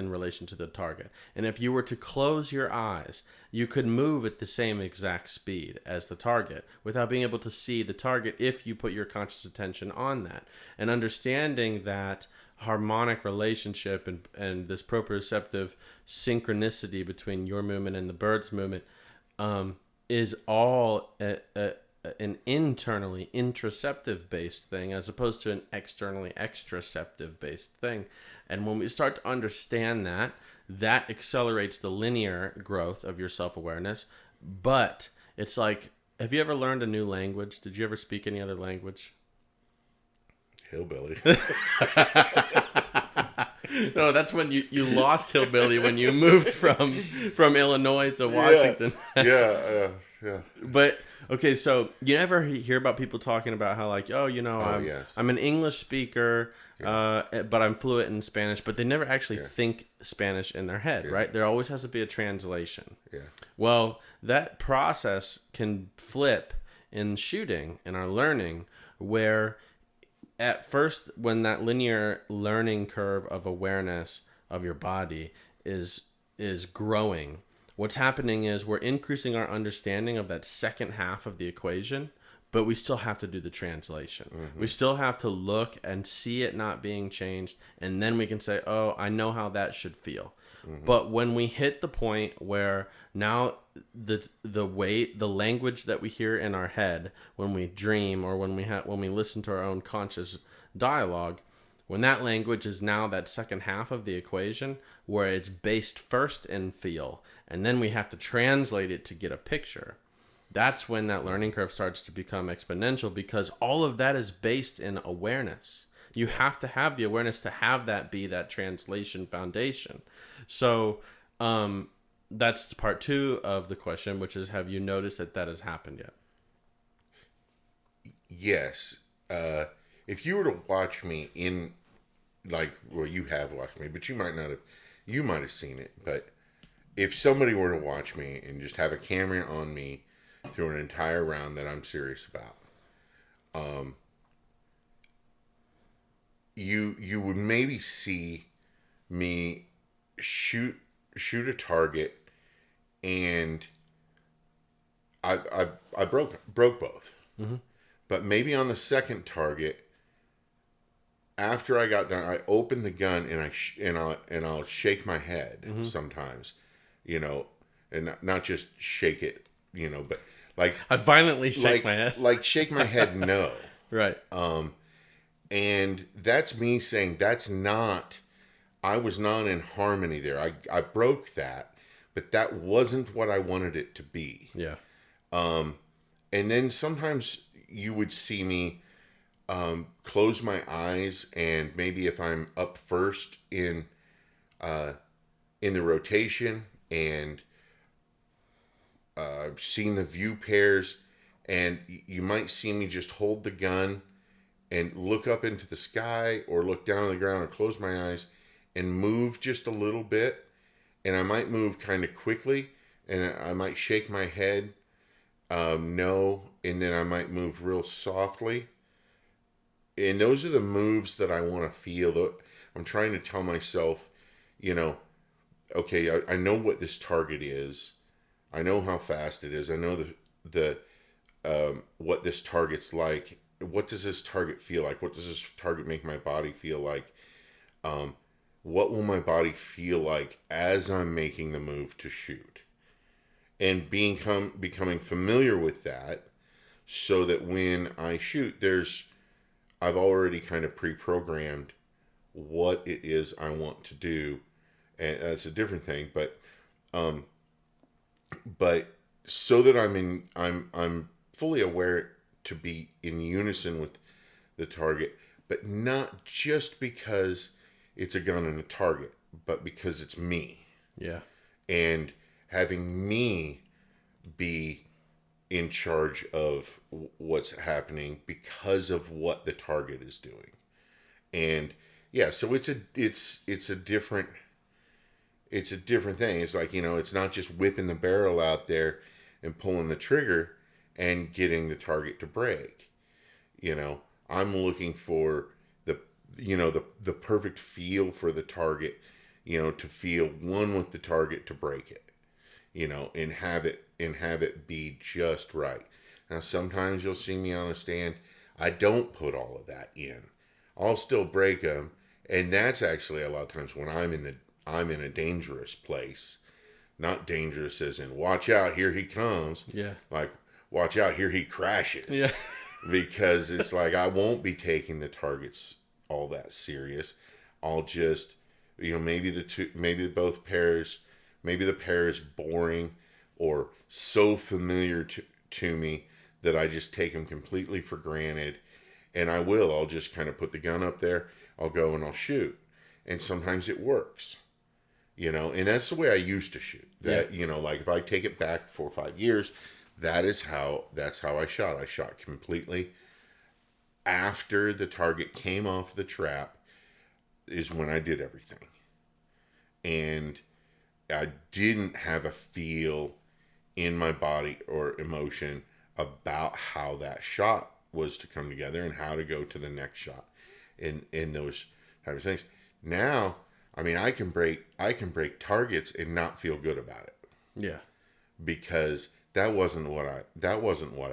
relation to the target. And if you were to close your eyes, you could move at the same exact speed as the target without being able to see the target if you put your conscious attention on that. And understanding that harmonic relationship and this proprioceptive synchronicity between your movement and the bird's movement is all an internally introceptive based thing as opposed to an externally extraceptive based thing. And when we start to understand that accelerates the linear growth of your self-awareness. But it's like, have you ever learned a new language? Did you ever speak any other language? Hillbilly. No, that's when you lost hillbilly when you moved from Illinois to Washington. Yeah. But okay, so you never hear about people talking about how like, I'm an English speaker, but I'm fluent in Spanish, but they never actually think Spanish in their head, right? There always has to be a translation. Yeah. Well, that process can flip in shooting and our learning, where at first, when that linear learning curve of awareness of your body is growing, what's happening is we're increasing our understanding of that second half of the equation, but we still have to do the translation. Mm-hmm. We still have to look and see it not being changed, and then we can say, oh, I know how that should feel. Mm-hmm. But when we hit the point where now the language that we hear in our head when we dream or when we listen to our own conscious dialogue, when that language is now that second half of the equation where it's based first in feel and then we have to translate it to get a picture, that's when that learning curve starts to become exponential, because all of that is based in awareness. You have to have the awareness to have that be that translation foundation. So that's part two of the question, which is, have you noticed that has happened yet? Yes. If you were to watch me you have watched me, but you might not have, you might have seen it. But if somebody were to watch me and just have a camera on me through an entire round that I'm serious about, you would maybe see me shoot a target, and I broke both. Mm-hmm. But maybe on the second target, after I got done, I opened the gun and I'll shake my head mm-hmm. sometimes, and not just shake it, but like I violently shake my head, like shake my head, no, right. And that's me saying I was not in harmony there. I broke that, but that wasn't what I wanted it to be. Yeah. And then sometimes you would see me close my eyes, and maybe if I'm up first in the rotation and seeing the view pairs, and you might see me just hold the gun and look up into the sky or look down on the ground and close my eyes and move just a little bit. And I might move kind of quickly, and I might shake my head no, and then I might move real softly. And those are the moves that I want to feel. I'm trying to tell myself, you know, okay, I know what this target is. I know how fast it is. I know the what this target's like. What does this target feel like? What does this target make my body feel like? What will my body feel like as I'm making the move to shoot? And becoming familiar with that, so that when I shoot, I've already kind of pre-programmed what it is I want to do, and that's a different thing. But so that I'm fully aware to be in unison with the target, but not just because it's a gun and a target, but because it's me. Yeah. And having me be in charge of what's happening because of what the target is doing. And yeah, so it's a different thing. It's like, it's not just whipping the barrel out there and pulling the trigger and getting the target to break. I'm looking for the perfect feel for the target, to feel one with the target to break it, and have it be just right. Now, sometimes you'll see me on a stand. I don't put all of that in. I'll still break them, and that's actually a lot of times when I'm in a dangerous place. Not dangerous as in watch out, here he comes. Yeah. Like watch out, here he crashes. Yeah. Because it's like I won't be taking the targets all that serious. I'll just, maybe the pair is boring or so familiar to me that I just take them completely for granted. And I'll just kind of put the gun up there. I'll go and I'll shoot. And sometimes it works, and that's the way I used to shoot. That, like if I take it back 4 or 5 years, that's how I shot. I shot completely after the target came off the trap is when I did everything. And I didn't have a feel in my body or emotion about how that shot was to come together and how to go to the next shot in those types of things. Now, I can break targets and not feel good about it. Yeah. Because that wasn't what I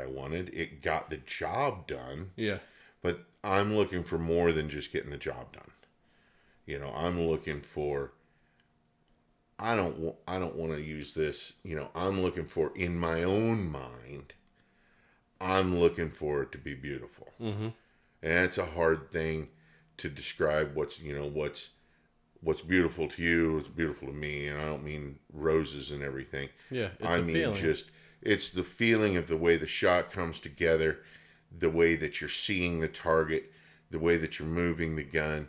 wanted. It got the job done. Yeah. But I'm looking for more than just getting the job done. I'm looking for, I don't want to use this, I'm looking for, in my own mind, I'm looking for it to be beautiful. Mm-hmm. And that's a hard thing to describe what's beautiful to you, what's beautiful to me. And I don't mean roses and everything. Yeah. I mean, it's the feeling of the way the shot comes together, the way that you're seeing the target, the way that you're moving the gun,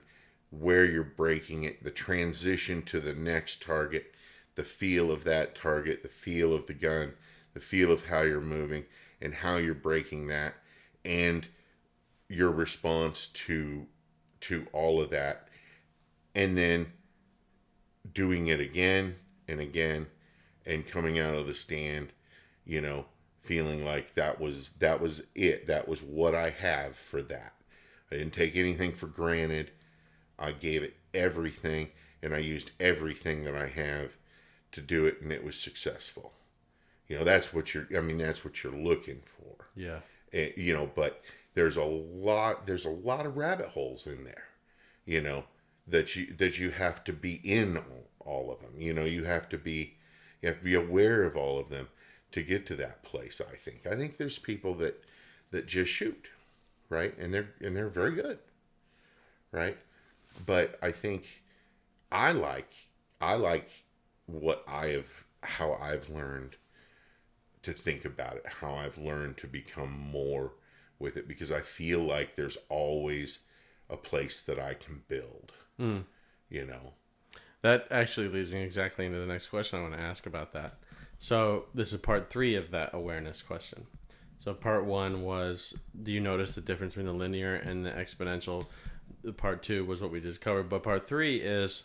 where you're breaking it, the transition to the next target, the feel of that target, the feel of the gun, the feel of how you're moving and how you're breaking that, and your response to all of that, and then doing it again and again, and coming out of the stand, feeling like that was it. That was what I have for that. I didn't take anything for granted. I gave it everything, and I used everything that I have to do it, and it was successful. That's what you're looking for. Yeah. But there's a lot of rabbit holes in there, that you have to be in all of them. You have to be aware of all of them to get to that place. I think there's people that just shoot, right? And they're very good, right? But I think I like what I how I've learned to think about it, how I've learned to become more with it, because I feel like there's always a place that I can build, you know. That actually leads me exactly into the next question I want to ask about that. So this is part 3 of that awareness question. So part 1 was, do you notice the difference between the linear and the exponential? Part 2 was what we just covered, but part 3 is,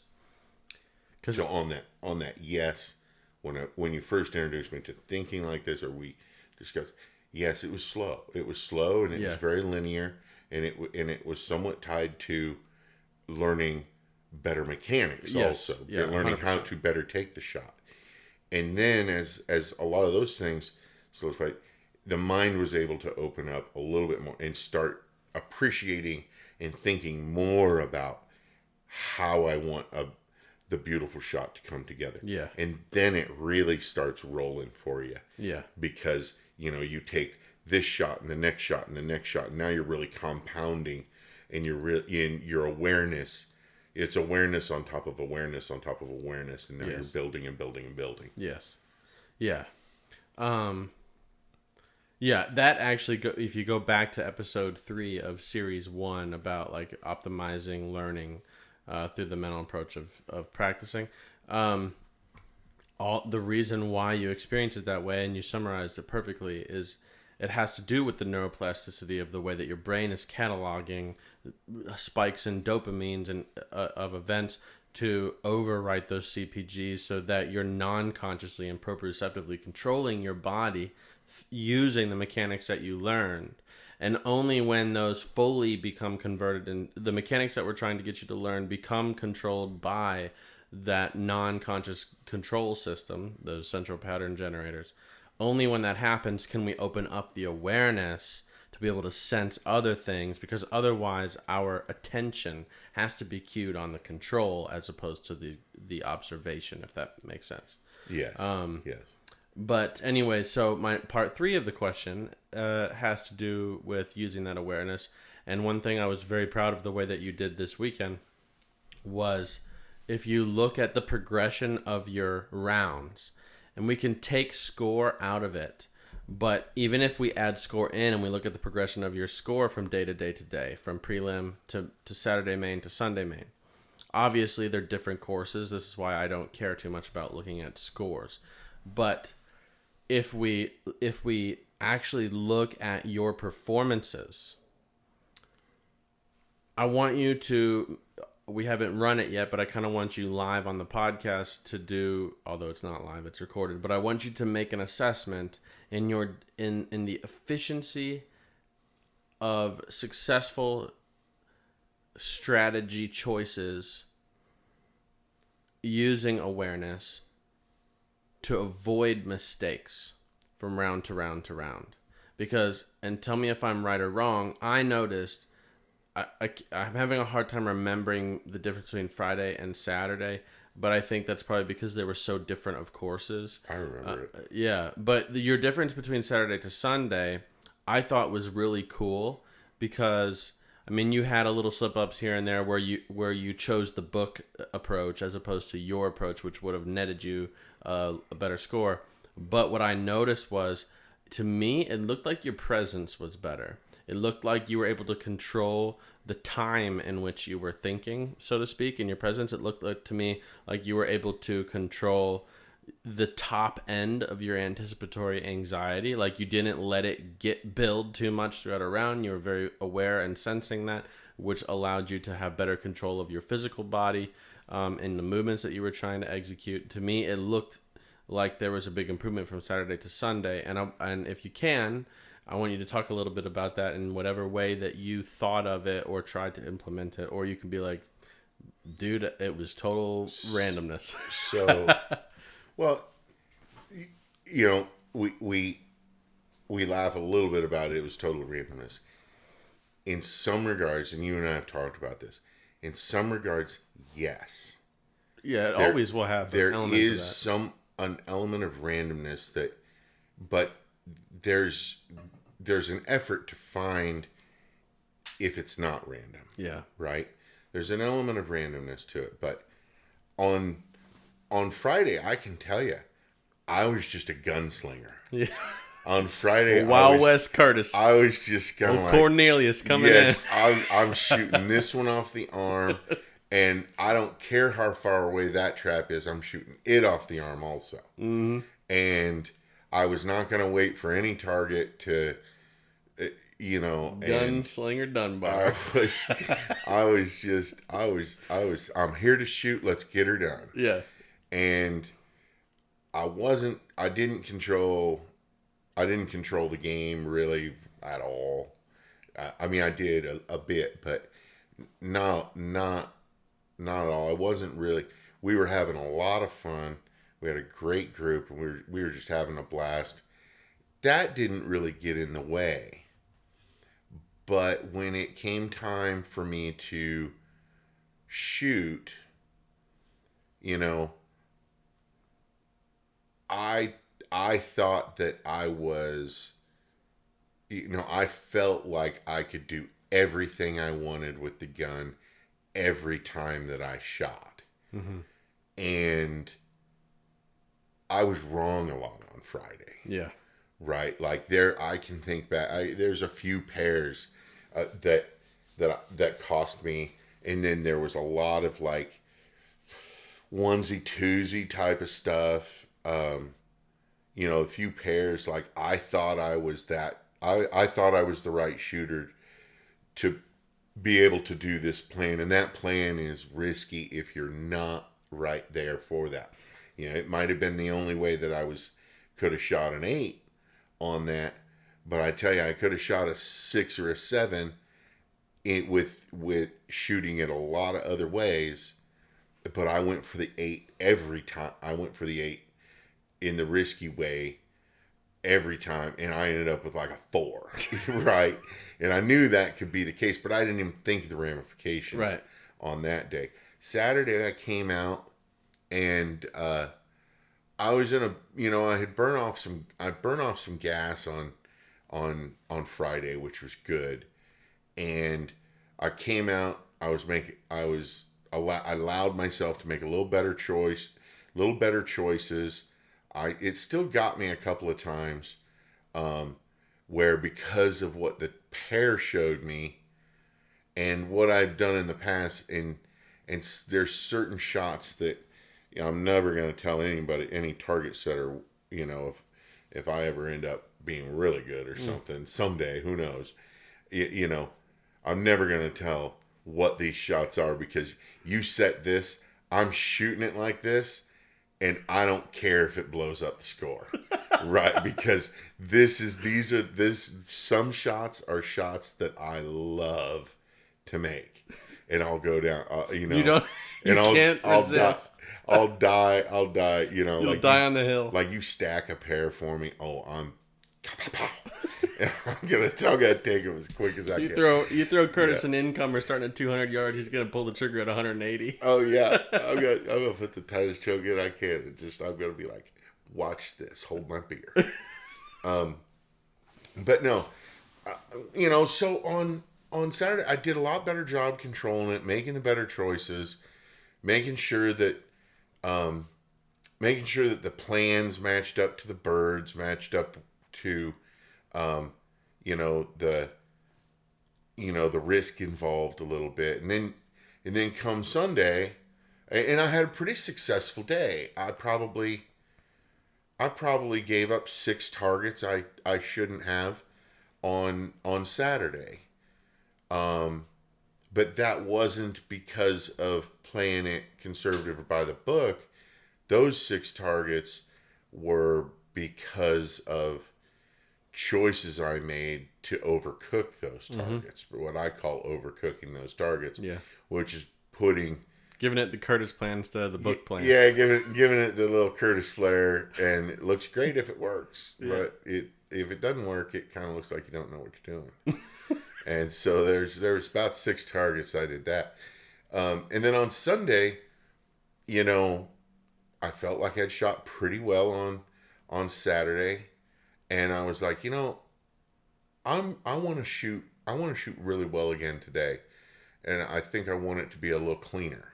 so on that, yes, when you first introduced me to thinking like this, or we discussed, yes, it was slow. It was slow, and it was very linear, and it was somewhat tied to learning better mechanics, also. Yeah, learning 100%. how to better take the shot. And then as a lot of those things solidified, the mind was able to open up a little bit more and start appreciating and thinking more about how I want the beautiful shot to come together. Yeah. And then it really starts rolling for you. Yeah. Because, you take this shot and the next shot and the next shot, and now you're really compounding, and you're in your awareness. It's awareness on top of awareness on top of awareness, and now you're building and building and building. Yes. Yeah. Yeah, that actually, if you go back to episode 3 of series 1 about like optimizing learning through the mental approach of practicing, all the reason why you experience it that way, and you summarized it perfectly, is it has to do with the neuroplasticity of the way that your brain is cataloging spikes in dopamines and of events to overwrite those CPGs, so that you're non-consciously and proprioceptively controlling your body using the mechanics that you learned. And only when those fully become converted, and the mechanics that we're trying to get you to learn become controlled by that non-conscious control system, those central pattern generators, only when that happens can we open up the awareness to be able to sense other things, because otherwise our attention has to be cued on the control as opposed to the observation, if that makes sense. Yes. Yes. But anyway, so my part 3 of the question has to do with using that awareness. And one thing I was very proud of the way that you did this weekend was, if you look at the progression of your rounds, and we can take score out of it, but even if we add score in and we look at the progression of your score from day to day to day, from prelim to Saturday main to Sunday main, obviously they're different courses. This is why I don't care too much about looking at scores. But if we actually look at your performances, I want you to, we haven't run it yet, but I kind of want you live on the podcast to do, although it's not live, it's recorded, but I want you to make an assessment in the efficiency of successful strategy choices using awareness to avoid mistakes from round to round to round. Because, and tell me if I'm right or wrong, I noticed I'm having a hard time remembering the difference between Friday and Saturday, but I think that's probably because they were so different of courses. I remember it. Yeah, but your difference between Saturday to Sunday, I thought was really cool, because I mean, you had a little slip-ups here and there where you chose the book approach as opposed to your approach, which would have netted you a better score. But what I noticed was, to me, it looked like your presence was better. It looked like you were able to control the time in which you were thinking, so to speak, in your presence. It looked like, to me, like you were able to control the top end of your anticipatory anxiety. Like you didn't let it build too much throughout a round. You were very aware and sensing that, which allowed you to have better control of your physical body and the movements that you were trying to execute. To me, it looked like there was a big improvement from Saturday to Sunday. And if you can, I want you to talk a little bit about that in whatever way that you thought of it or tried to implement it. Or you can be like, dude, it was total randomness. So, well, you know, we laugh a little bit about it. It was total randomness. In some regards, and you and I have talked about this, in some regards, yes. Yeah, it always will have there an element of is that. an element of randomness but there's an effort to find if it's not random. Yeah. Right? There's an element of randomness to it, but on Friday, I can tell you, I was just a gunslinger. Yeah. On Friday, Wild West Curtis. I was just kind of like, Cornelius coming yes, in. I'm shooting this one off the arm, and I don't care how far away that trap is. I'm shooting it off the arm also. Mm-hmm. And I was not going to wait for any target to, Gunslinger Dunbar. I'm here to shoot. Let's get her done. Yeah. And I didn't control the game really at all. I mean, I did a bit, but not at all. I wasn't really. We were having a lot of fun. We had a great group, and we were just having a blast. That didn't really get in the way. But when it came time for me to shoot, I thought that I was, I felt like I could do everything I wanted with the gun every time that I shot. Mm-hmm. And I was wrong a lot on Friday. Yeah. Right? Like I can think back, there's a few pairs that cost me. And then there was a lot of like onesie twosie type of stuff. A few pairs, like I thought I was I thought I was the right shooter to be able to do this plan. And that plan is risky if you're not right there for that. It might have been the only way that could have shot an 8 on that. But I tell you, I could have shot a 6 or a 7 with shooting it a lot of other ways. But I went for the 8 every time. I went for the 8 in the risky way every time, and I ended up with like a 4, right? And I knew that could be the case, but I didn't even think of the ramifications on that day. Saturday, I came out, and I was in I had burned off some gas on Friday, which was good, and I came out. I allowed myself to make a little better choices. It still got me a couple of times where, because of what the pair showed me and what I've done in the past, and there's certain shots that I'm never going to tell anybody, any target setter, if I ever end up being really good or something someday, who knows, I'm never going to tell what these shots are, because you set this, I'm shooting it like this, and I don't care if it blows up the score, right? Because some shots are shots that I love to make, and I'll go down, can't resist. I'll die. You'll like die on the hill. Like you stack a pair for me. Oh, I'm gonna take him as quick as I can. You throw Curtis an incomer starting at 200 yards. He's gonna pull the trigger at 180. Oh yeah, I'm gonna put the tightest choke in I can, and I'm gonna be like, watch this, hold my beer. But no, so on Saturday I did a lot better job controlling it, making the better choices, making sure that the plans matched up to the birds, matched up to the risk involved a little bit. And then come Sunday, and I had a pretty successful day. I probably gave up 6 targets I shouldn't have on Saturday. But that wasn't because of playing it conservative or by the book. Those 6 targets were because of choices I made to overcook those targets, what I call overcooking those targets, which is giving it the Curtis plan instead of the book plan. Yeah, giving it the little Curtis flair, and it looks great if it works, but if it doesn't work, it kind of looks like you don't know what you're doing. And so there's about 6 targets I did that, and then on Sunday, I felt like I'd shot pretty well on Saturday. And I was like, I want to shoot really well again today. And I think I want it to be a little cleaner.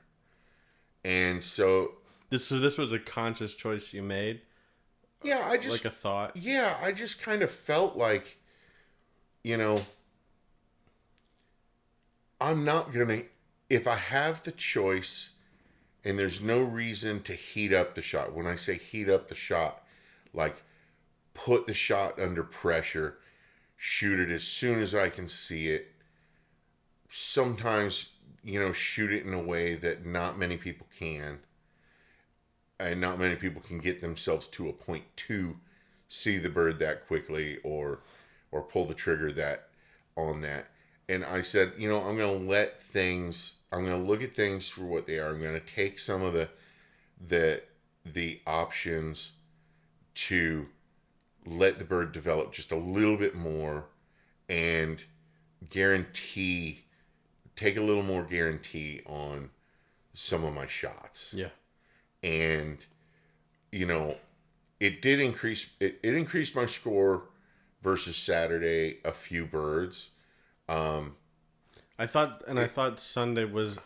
And so this was a conscious choice you made, Yeah, like a thought. Yeah, I just kind of felt like, you know, I'm not gonna, if I have the choice and there's no reason to heat up the shot. When I say heat up the shot, like put the shot under pressure, shoot it as soon as I can see it. Sometimes, shoot it in a way that not many people can. And not many people can get themselves to a point to see the bird that quickly or pull the trigger that on that. And I said, I'm going to I'm going to look at things for what they are. I'm going to take some of the options to let the bird develop just a little bit more and take a little more guarantee on some of my shots. Yeah. And, it did increase, it increased my score versus Saturday a few birds. I thought Sunday was,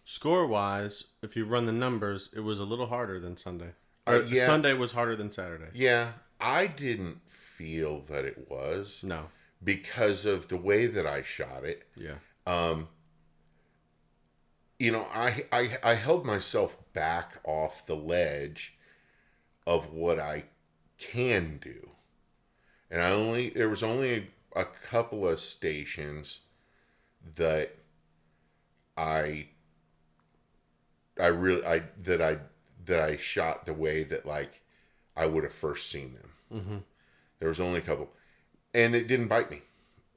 score-wise, if you run the numbers, it was a little harder than Sunday. Yeah. Sunday was harder than Saturday. Yeah, I didn't feel that it was. No. Because of the way that I shot it. Yeah. I held myself back off the ledge of what I can do. And there was only a couple of stations that I shot the way that like I would have first seen them. Mm-hmm. There was only a couple, and it didn't bite me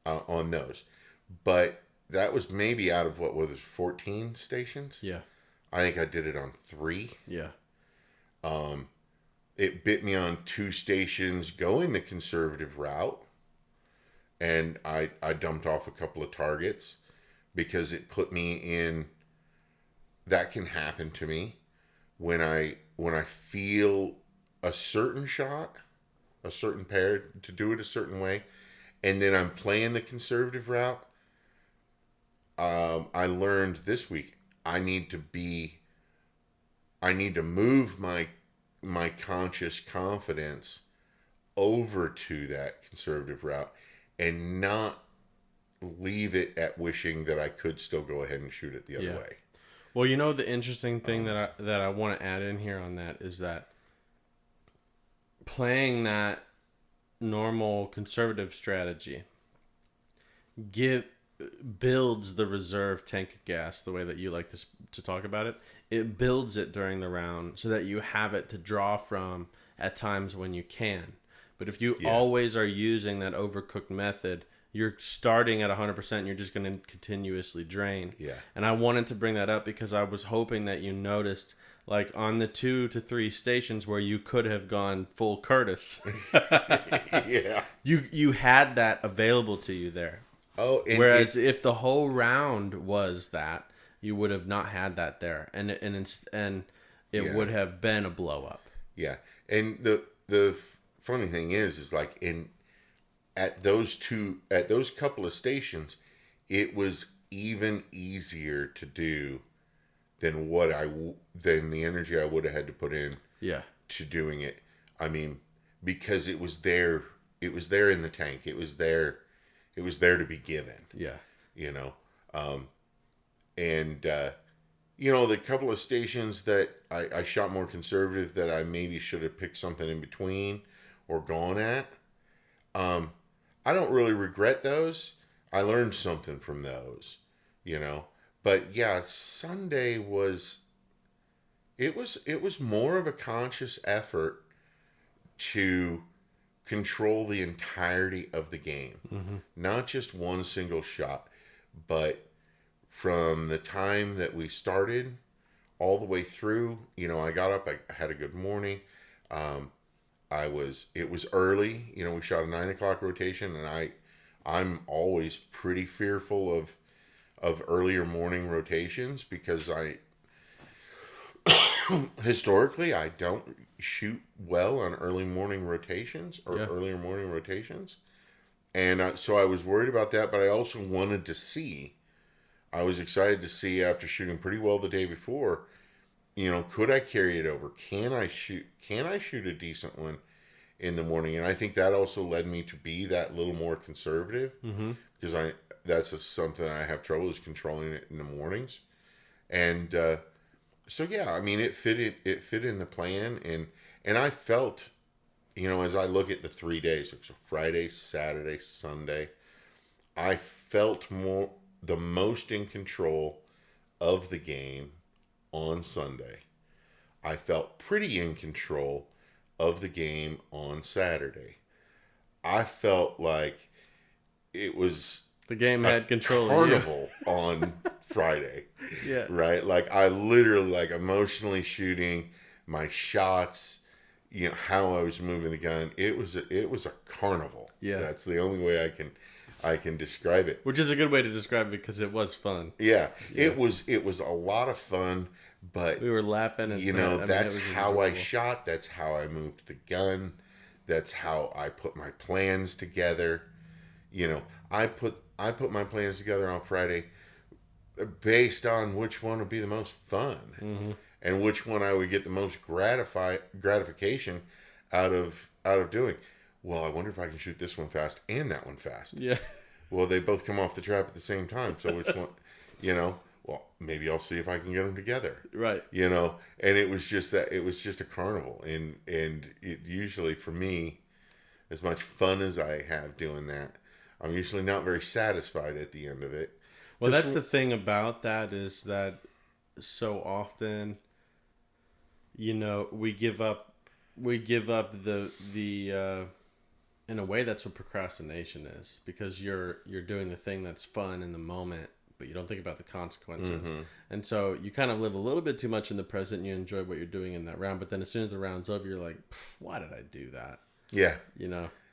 on those. But that was maybe out of 14 stations. Yeah, I think I did it on 3. Yeah. It bit me on 2 stations going the conservative route, and I dumped off a couple of targets because it put me in. That can happen to me when I feel a certain shot, a certain pair to do it a certain way, and then I'm playing the conservative route. I learned this week I need to move my conscious confidence over to that conservative route and not leave it at wishing that I could still go ahead and shoot it the other way. Well, the interesting thing that I want to add in here on that is that playing that normal conservative strategy builds the reserve tank of gas the way that you like to talk about it. It builds it during the round so that you have it to draw from at times when you can. But if you always are using that overcooked method, you're starting at 100% and you're just going to continuously drain. Yeah. And I wanted to bring that up because I was hoping that you noticed, like on the 2 to 3 stations where you could have gone full Curtis. Yeah. You had that available to you there. Oh, whereas if the whole round was that, you would have not had that there, and it would have been a blow up. Yeah, and the funny thing is like at those couple of stations, it was even easier to do than than the energy I would have had to put in. Yeah. To doing it. I mean, because it was there in the tank. It was there to be given. Yeah. The couple of stations that I shot more conservative that I maybe should have picked something in between or gone at. I don't really regret those. I learned something from those, But yeah, Sunday was more of a conscious effort to control the entirety of the game. Mm-hmm. Not just one single shot, but from the time that we started all the way through, I got up, I had a good morning. It was early, we shot a 9:00 rotation, and I'm always pretty fearful of earlier morning rotations because historically I don't shoot well on earlier morning rotations. And so I was worried about that, but I also wanted to see. I was excited to see after shooting pretty well the day before, could I carry it over? Can I shoot a decent one in the morning, and I think that also led me to be that little more conservative, because that's something I have trouble is controlling it in the mornings, and so yeah, I mean it fit in the plan, and I felt, as I look at the 3 days, it was a Friday, Saturday, Sunday, I felt the most in control of the game on Sunday. I felt pretty in control of the game on Saturday. I felt like it was the game had control carnival of you. on Friday. Yeah. Right? Like I literally emotionally shooting my shots, how I was moving the gun. It was a carnival. Yeah. That's the only way I can describe it. Which is a good way to describe it because it was fun. Yeah. It was a lot of fun. But we were laughing, and that's how I shot. That's how I moved the gun. That's how I put my plans together. I put my plans together on Friday based on which one would be the most fun, and which one I would get the most gratification out of doing. Well, I wonder if I can shoot this one fast and that one fast. Yeah. Well, they both come off the trap at the same time. So which one? Well, maybe I'll see if I can get them together. Right. And it was just a carnival. And it usually, for me, as much fun as I have doing that, I'm usually not very satisfied at the end of it. Well, that's the thing about that is that so often, we give up the in a way that's what procrastination is, because you're doing the thing that's fun in the moment, but you don't think about the consequences. And so you kind of live a little bit too much in the present, and you enjoy what you're doing in that round, but then as soon as the round's over, you're like, why did I do that? Yeah.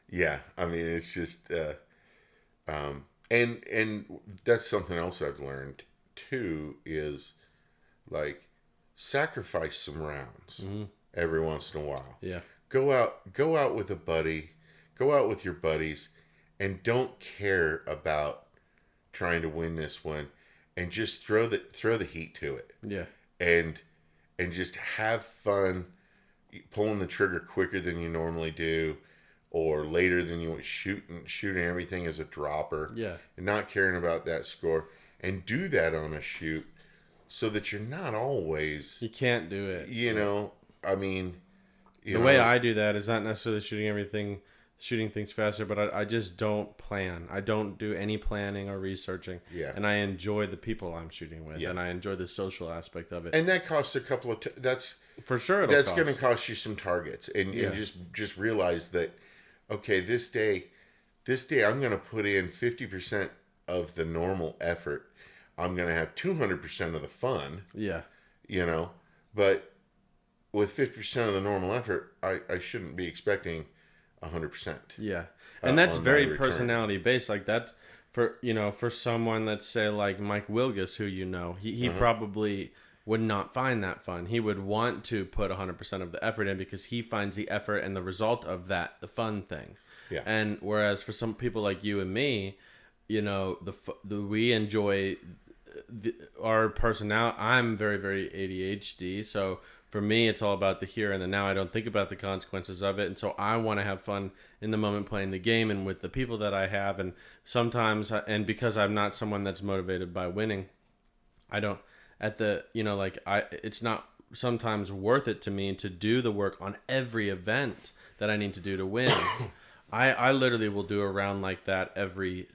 Yeah. I mean, it's just, and that's something else I've learned too, is sacrifice some rounds every once in a while. Yeah. Go out with a buddy, go out with your buddies, and don't care about trying to win this one, and just throw the heat to it. Yeah. And just have fun pulling the trigger quicker than you normally do, or later than you would shooting everything as a dropper. Yeah. And not caring about that score, and do that on a shoot so that you're not always, you can't do it. I mean, the way I do that is not necessarily shooting things faster, but I just don't plan. I don't do any planning or researching. Yeah. And I enjoy the people I'm shooting with, Yeah. and I enjoy the social aspect of it. And that costs a couple of that's for sure. That's going to cost you some targets, and just realize that, okay, this day I'm going to put in 50% of the normal effort. I'm going to have 200% of the fun. Yeah. But with 50% of the normal effort, I shouldn't be expecting 100%. Yeah. And that's very personality based. Like that's for someone, let's say like Mike Wilgus, who he probably would not find that fun. He would want to put 100% of the effort in because he finds the effort and the result of that the fun thing. Yeah. And whereas for some people like you and me, we enjoy our personality. I'm very, very ADHD, so for me, it's all about the here and the now. I don't think about the consequences of it. And so I want to have fun in the moment playing the game and with the people that I have. And sometimes, and because I'm not someone that's motivated by winning, it's not sometimes worth it to me to do the work on every event that I need to do to win. I literally will do a round like that every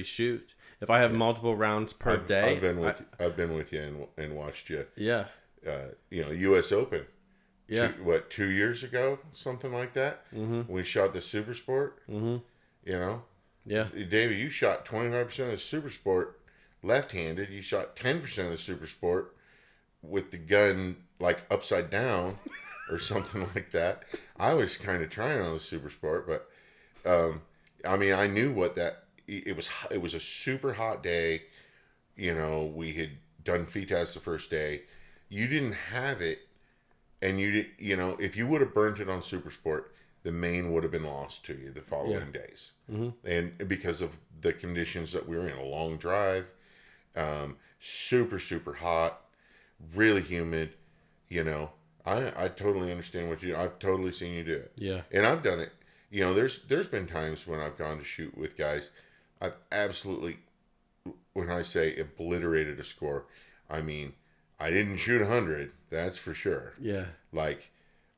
shoot. If I have multiple rounds per day. I've been with you and watched you. Yeah. U.S. Open. Yeah. 2 years ago, something like that. Mm-hmm. We shot the Super Sport. Mm-hmm. Yeah. David, you shot 25% of the Super Sport left-handed. You shot 10% of the Super Sport with the gun upside down or something like that. I was kind of trying on the Super Sport, but I knew what that. It was a super hot day. We had done FITAS the first day. You didn't have it, and if you would have burnt it on Super Sport, the main would have been lost to you the following days. Mm-hmm. And because of the conditions that we were in, a long drive, super, super hot, really humid, I totally understand I've totally seen you do it. Yeah. And I've done it. There's been times when I've gone to shoot with guys, I've absolutely, when I say obliterated a score, I mean, I didn't shoot 100, that's for sure. Yeah. Like,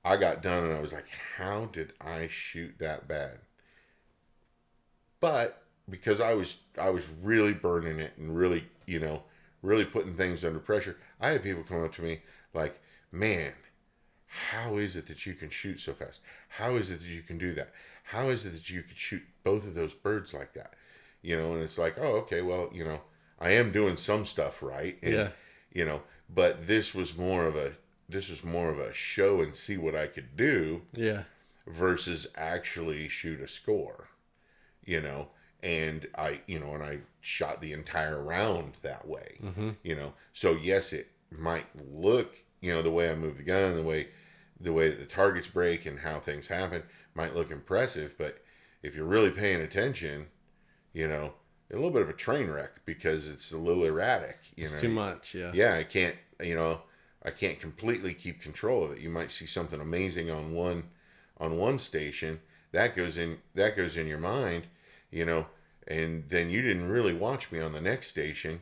I got done and I was like, how did I shoot that bad? But because I was really burning it and really, really putting things under pressure, I had people come up to me like, man, how is it that you can shoot so fast? How is it that you can do that? How is it that you could shoot both of those birds like that? And it's like, oh, okay, well, I am doing some stuff right. And, Yeah. But this was more of a show and see what I could do. Yeah. Versus actually shoot a score. And I shot the entire round that way. Mm-hmm. So yes, it might look, the way I move the gun, the way that the targets break and how things happen might look impressive, but if you're really paying attention, a little bit of a train wreck because it's a little erratic. It's too much. Yeah. Yeah, I can't completely keep control of it. You might see something amazing on one station that goes in your mind, and then you didn't really watch me on the next station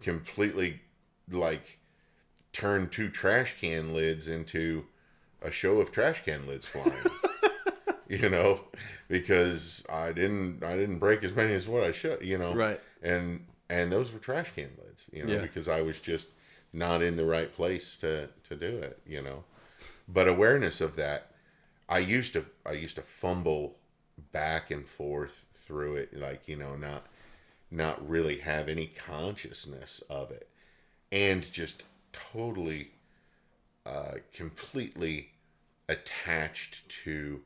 completely like turn 2 trash can lids into a show of trash can lids flying. Because I didn't break as many as what I should, Right. And those were trash can lids, Yeah. because I was just not in the right place to do it, But awareness of that, I used to fumble back and forth through it, like, not really have any consciousness of it, and just totally, completely attached to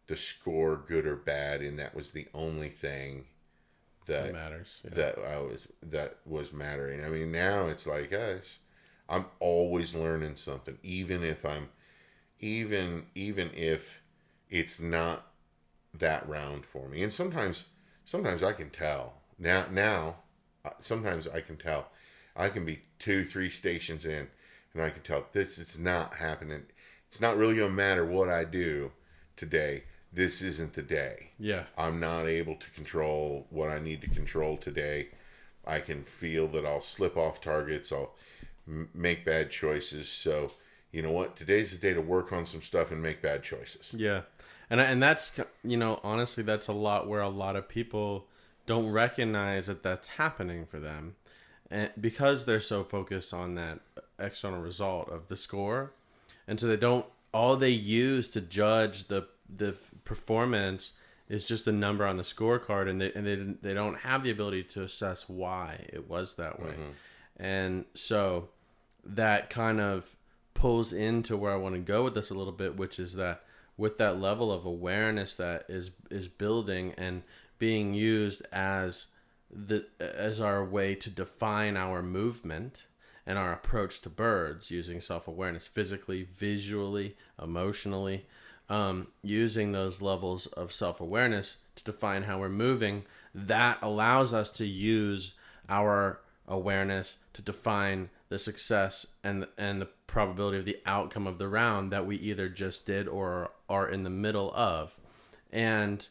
the score, good or bad, and that was the only thing that matters. Yeah. that was mattering. I mean, now it's like, guys, I'm always learning something, even if it's not that round for me. And sometimes I can tell. Now sometimes I can tell. I can be 2-3 stations in, and I can tell this is not happening. It's not really gonna matter what I do today. This isn't the day. Yeah. I'm not able to control what I need to control today. I can feel that I'll slip off targets. I'll make bad choices. So, you know what? Today's the day to work on some stuff and make bad choices. Yeah. And that's, honestly, that's a lot where a lot of people don't recognize that that's happening for them. And because they're so focused on that external result of the score. And so all they use to judge the performance is just the number on the scorecard, and they don't have the ability to assess why it was that way. Mm-hmm. And so that kind of pulls into where I want to go with this a little bit, which is that with that level of awareness that is building and being used as our way to define our movement and our approach to birds, using self-awareness physically, visually, emotionally, using those levels of self-awareness to define how we're moving, that allows us to use our awareness to define the success and the probability of the outcome of the round that we either just did or are in the middle of, and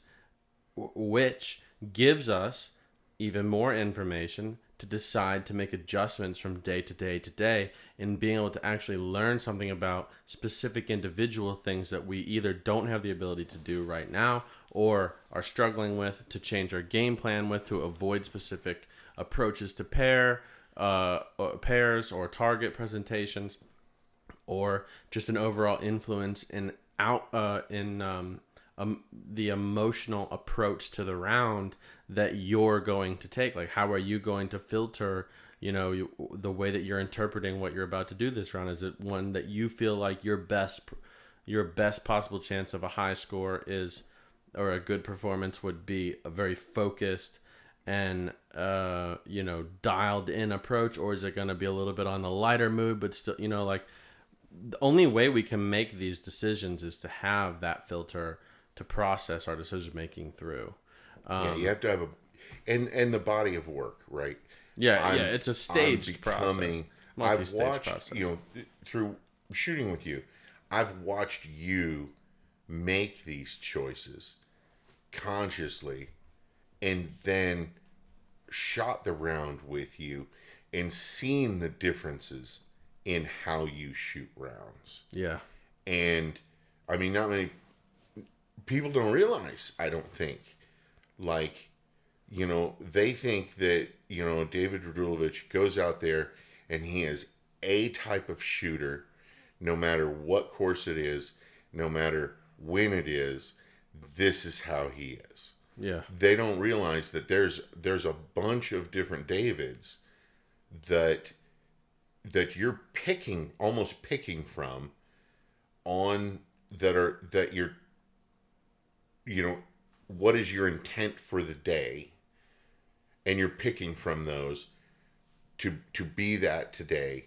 which gives us even more information to decide to make adjustments from day to day to day, and being able to actually learn something about specific individual things that we either don't have the ability to do right now or are struggling with, to change our game plan with, to avoid specific approaches to pairs or target presentations, or just an overall influence in the emotional approach to the round that you're going to take. Like, how are you going to filter, the way that you're interpreting what you're about to do this round? Is it one that you feel like your best possible chance of a high score is, or a good performance would be, a very focused and dialed in approach? Or is it going to be a little bit on the lighter mood, but still, like, the only way we can make these decisions is to have that filter to process our decision making through. You have to have and the body of work, right? Yeah, it's a staged process. I've watched, through shooting with you, I've watched you make these choices consciously and then shot the round with you and seen the differences in how you shoot rounds. Yeah. And I mean, not many people don't realize, I don't think, like, they think that, David Radulovich goes out there and he is a type of shooter, no matter what course it is, no matter when it is, this is how he is. Yeah. They don't realize that there's a bunch of different Davids that you're almost picking from on that you're, what is your intent for the day, and you're picking from those to be that today,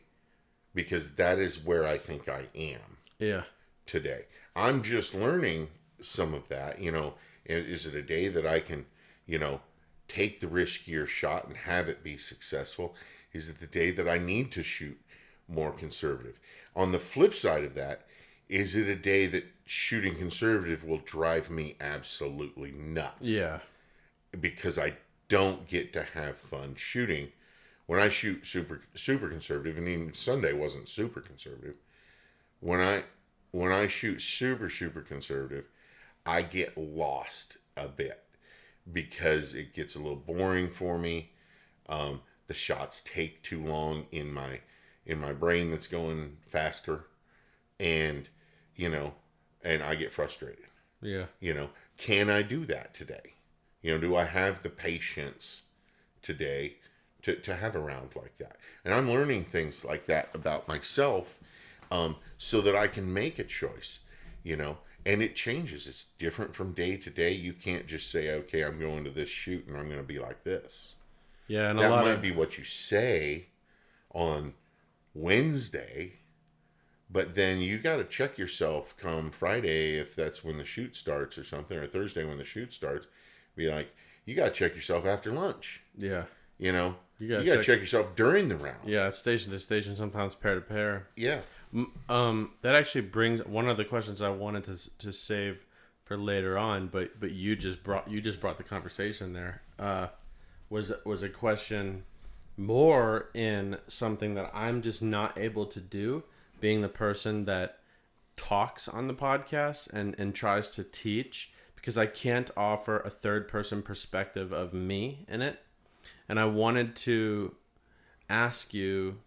because that is where I think I am. Yeah. Today. I'm just learning some of that, is it a day that I can, take the riskier shot and have it be successful? Is it the day that I need to shoot more conservative? On the flip side of that, is it a day that shooting conservative will drive me absolutely nuts? Yeah. Because I don't get to have fun shooting. When I shoot super conservative, and even Sunday wasn't super conservative, when I shoot super conservative, I get lost a bit because it gets a little boring for me. The shots take too long in my brain that's going faster, and and I get frustrated. Yeah. Can I do that today? Do I have the patience today to have a round like that? And I'm learning things like that about myself, so that I can make a choice, and it changes. It's different from day to day. You can't just say, okay, I'm going to this shoot and I'm going to be like this. Yeah. And that might be what you say on Wednesday, but then you got to check yourself come Friday, if that's when the shoot starts or something, or Thursday when the shoot starts, be like, you got to check yourself after lunch. Yeah. You got to check yourself during the round. Yeah. It's station to station, sometimes pair to pair. Yeah. That actually brings one of the questions I wanted to save for later on, but you just brought the conversation there. Was a question more in something that I'm just not able to do, being the person that talks on the podcast and tries to teach, because I can't offer a third person perspective of me in it. And I wanted to ask you,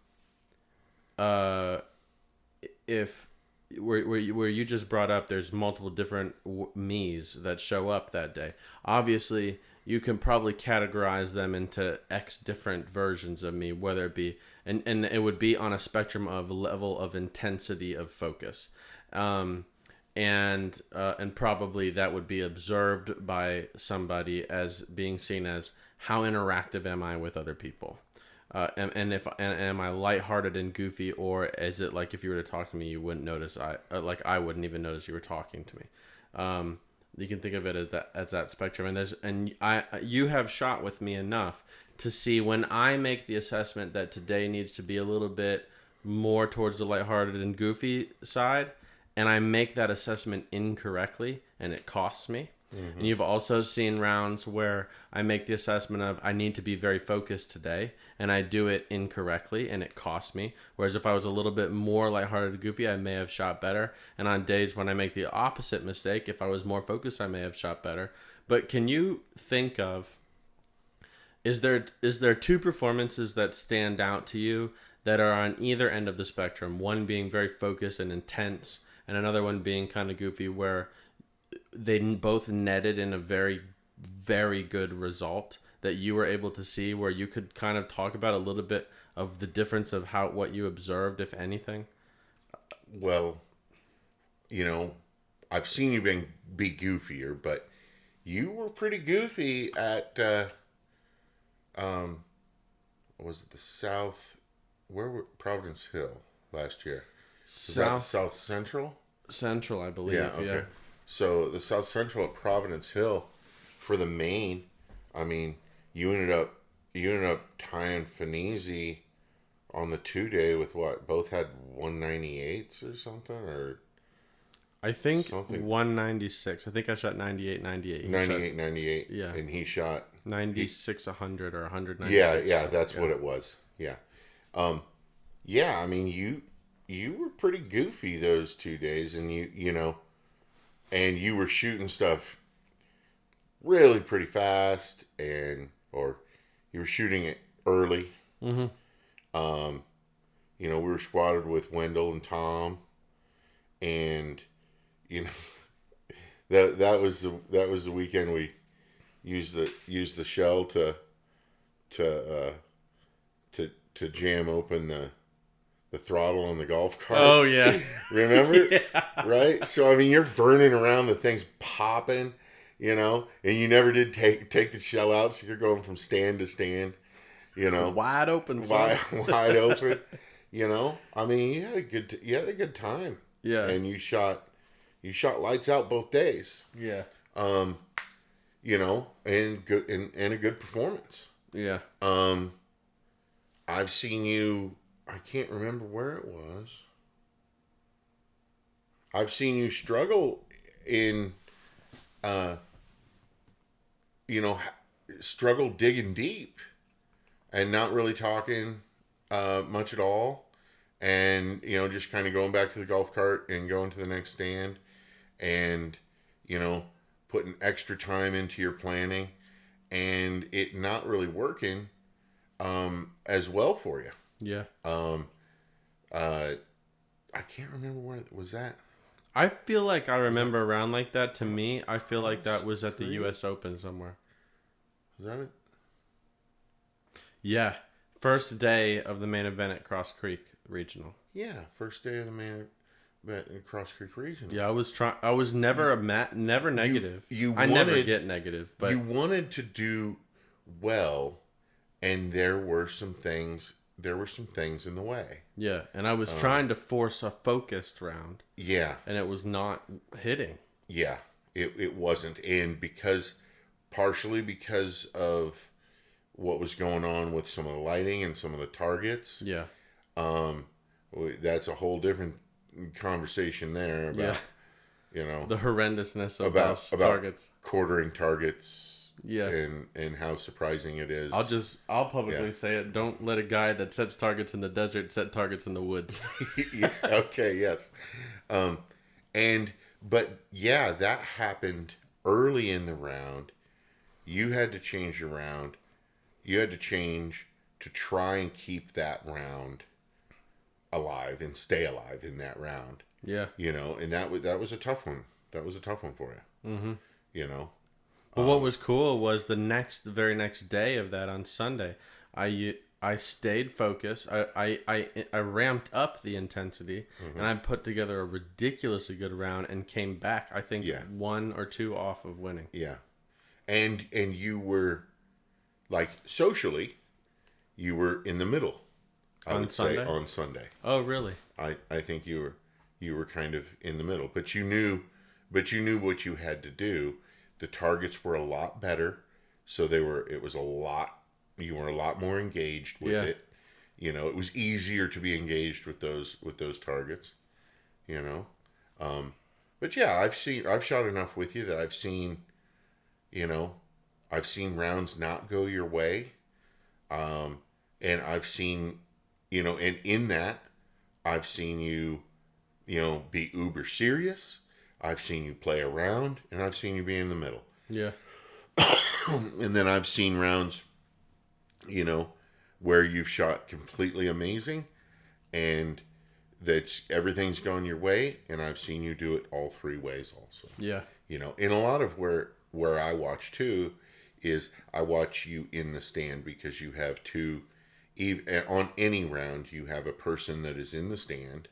if where you just brought up, there's multiple different me's that show up that day. Obviously, you can probably categorize them into X different versions of me, whether it be, and it would be on a spectrum of level of intensity of focus. And probably that would be observed by somebody as being seen as, how interactive am I with other people? And am I lighthearted and goofy, or is it like if you were to talk to me, you wouldn't notice? I wouldn't even notice you were talking to me. You can think of it as that spectrum, you have shot with me enough to see when I make the assessment that today needs to be a little bit more towards the lighthearted and goofy side, and I make that assessment incorrectly, and it costs me. Mm-hmm. And you've also seen rounds where I make the assessment of, I need to be very focused today, and I do it incorrectly, and it costs me. Whereas if I was a little bit more lighthearted and goofy, I may have shot better. And on days when I make the opposite mistake, if I was more focused, I may have shot better. But can you think of, is there two performances that stand out to you that are on either end of the spectrum? One being very focused and intense, and another one being kind of goofy, where they both netted in a very, very good result that you were able to see, where you could kind of talk about a little bit of the difference of what you observed, if anything? Well, I've seen you be goofier, but you were pretty goofy at, was it the South, Providence Hill last year? South Central? Central, I believe, yeah. Okay. Yeah. So the South Central at Providence Hill for the main, I mean, you ended up tying Finese on the 2-day with what? Both had 198s or something, or I think something 196. I think I shot 98, 98. 98, 98. Yeah. And he shot 96, 100 or 196. Yeah, that's what it was. Yeah. Yeah, I mean you were pretty goofy those 2 days, and and you were shooting stuff really pretty fast, or you were shooting it early. Mm-hmm. We were squatted with Wendell and Tom, and that was the weekend we used the shell to jam open the throttle on the golf carts. Oh yeah, remember? Yeah. Right. So I mean, you're burning around, the thing's popping, and you never did take the shell out, so you're going from stand to stand, wide open, wide open. I mean, you had a good time. Yeah. And you shot lights out both days. Yeah. And good and a good performance. Yeah. I've seen you, I can't remember where it was. I've seen you struggle in struggle digging deep and not really talking much at all, and just kind of going back to the golf cart and going to the next stand, and putting extra time into your planning, and it not really working as well for you. Yeah. I can't remember where was that. I feel like I remember a round like that. To me, I feel like that was at the Really? U.S. Open somewhere. Was that it? Yeah. First day of the main event at Cross Creek Regional. Yeah, first day of the man at Cross Creek Regional. Yeah, I was never never negative. I never get negative, but you wanted to do well, and there were some things in the way. Yeah, and I was trying to force a focused round. Yeah. And it was not hitting. Yeah, it wasn't. And partially because of what was going on with some of the lighting and some of the targets. Yeah. That's a whole different conversation there about, the horrendousness of about targets. Quartering targets. Yeah. And how surprising it is. I'll publicly say it. Don't let a guy that sets targets in the desert set targets in the woods. Yeah, okay, yes. But that happened early in the round. You had to change your round. You had to change to try and keep that round alive and stay alive in that round. Yeah. And that was a tough one. That was a tough one for you. Mm-hmm. But what was cool was the very next day of that on Sunday, I stayed focused. I ramped up the intensity, and I put together a ridiculously good round and came back, I think, 1 or 2 off of winning. Yeah. And you were, like, socially, you were in the middle. I would say on Sunday. Oh, really? I think you were kind of in the middle, but you knew what you had to do. The targets were a lot better, so you were a lot more engaged with it. It was easier to be engaged with those targets. But yeah, I've shot enough with you that I've seen rounds not go your way, and I've seen, and in that, I've seen you, be uber serious. I've seen you play around, and I've seen you be in the middle. Yeah. And then I've seen rounds, where you've shot completely amazing, and everything's gone your way, and I've seen you do it all 3 ways also. Yeah. In a lot of where I watch too is I watch you in the stand, because you have on any round, you have a person that is in the stand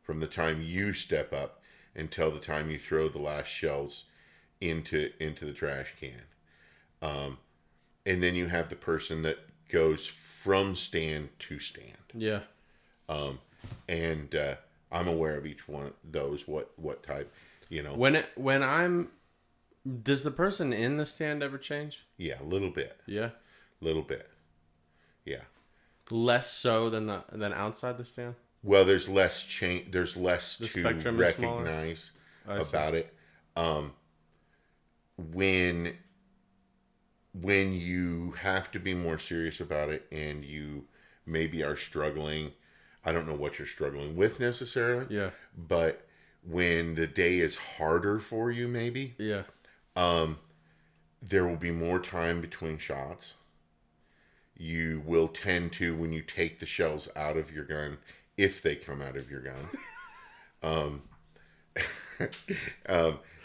from the time you step up until the time you throw the last shells into the trash can. And then you have the person that goes from stand to stand. Yeah. And I'm aware of each one of those, what type, Does the person in the stand ever change? Yeah, a little bit. Yeah. Little bit. Yeah. Less so than outside the stand? Well, there's less change. There's less The to spectrum is smaller? recognize. about it. When you have to be more serious about it and you maybe are struggling, I don't know what you're struggling with necessarily. Yeah. But when the day is harder for you, maybe. Yeah. There will be more time between shots. You will tend to, when you take the shells out of your gun, if they come out of your gun,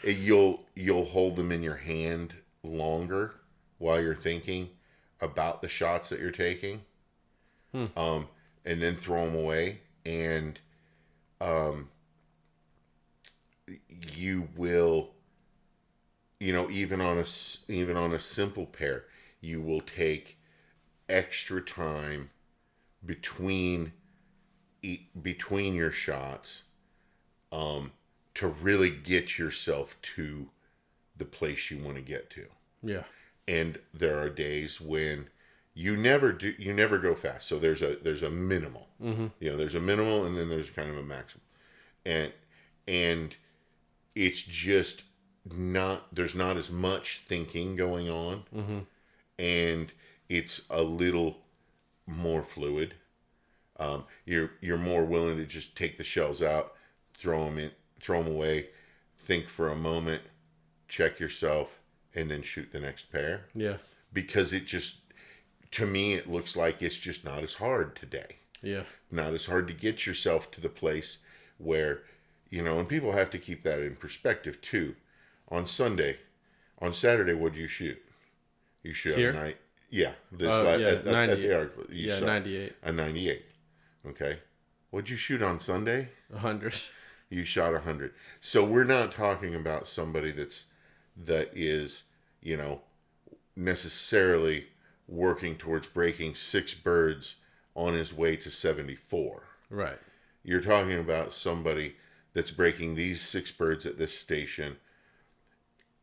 you'll hold them in your hand longer while you're thinking about the shots that you're taking, and then throw them away. And you will, even on a simple pair, you will take extra time between your shots, to really get yourself to the place you want to get to. Yeah. And there are days when you never go fast. So there's a minimal. Mm-hmm. There's a minimal, and then there's kind of a maximum. And it's just there's not as much thinking going on. Mm-hmm. And it's a little more fluid. You're more willing to just take the shells out, throw them away, think for a moment, check yourself, and then shoot the next pair. Yeah. Because to me, it looks like it's just not as hard today. Yeah. Not as hard to get yourself to the place where, and people have to keep that in perspective too. On Saturday, what did you shoot? You shoot Here? a night. Yeah. At the article. You shot 98. A 98. Okay. What'd you shoot on Sunday? 100. You shot 100. So we're not talking about somebody that is, necessarily working towards breaking 6 birds on his way to 74. Right. You're talking about somebody that's breaking these 6 birds at this station,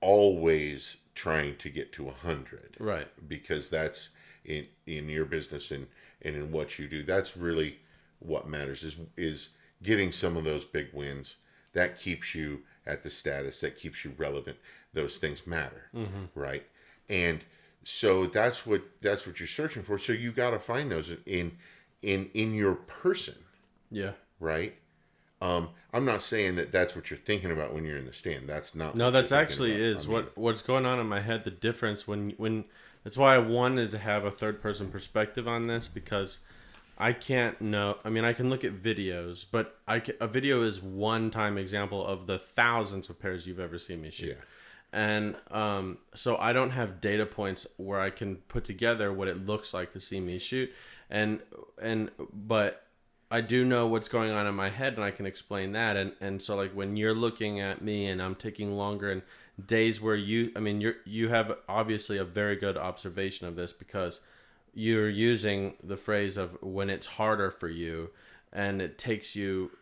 always trying to get to 100. Right. Because that's in your business and in what you do. That's really what matters is getting some of those big wins. That keeps you at the status, that keeps you relevant. Those things matter, right? And so that's what you're searching for. So you got to find those in your person. Yeah. Right. I'm not saying that that's what you're thinking about when you're in the stand. That's not. No, that's actually is what's going on in my head. The difference when that's why I wanted to have a third person perspective on this, because I can't know. I mean, I can look at videos, but a video is one time example of the thousands of pairs you've ever seen me shoot. Yeah. And so I don't have data points where I can put together what it looks like to see me shoot. But I do know what's going on in my head, and I can explain that. And so like when you're looking at me and I'm taking longer, and days where you have obviously a very good observation of this, because you're using the phrase of when it's harder for you and it takes you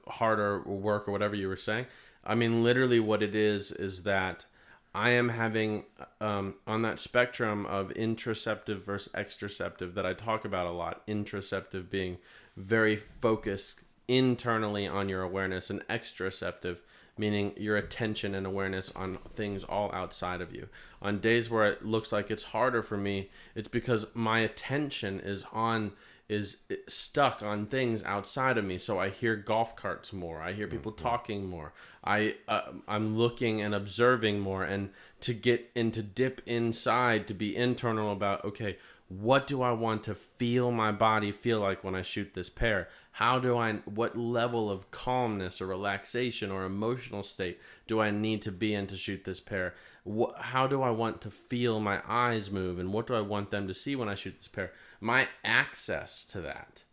harder work or whatever you were saying. I mean, literally what it is that I am having on that spectrum of introceptive versus extraceptive that I talk about a lot. Introceptive being very focused internally on your awareness, and extraceptive meaning your attention and awareness on things all outside of you. On days where it looks like it's harder for me, it's because my attention is stuck on things outside of me. So I hear golf carts more. I hear people talking more. I'm looking and observing more, and to dip inside, to be internal about, okay, what do I want to feel my body feel like when I shoot this pair? What level of calmness or relaxation or emotional state do I need to be in to shoot this pair? How do I want to feel my eyes move, and what do I want them to see when I shoot this pair? My access to that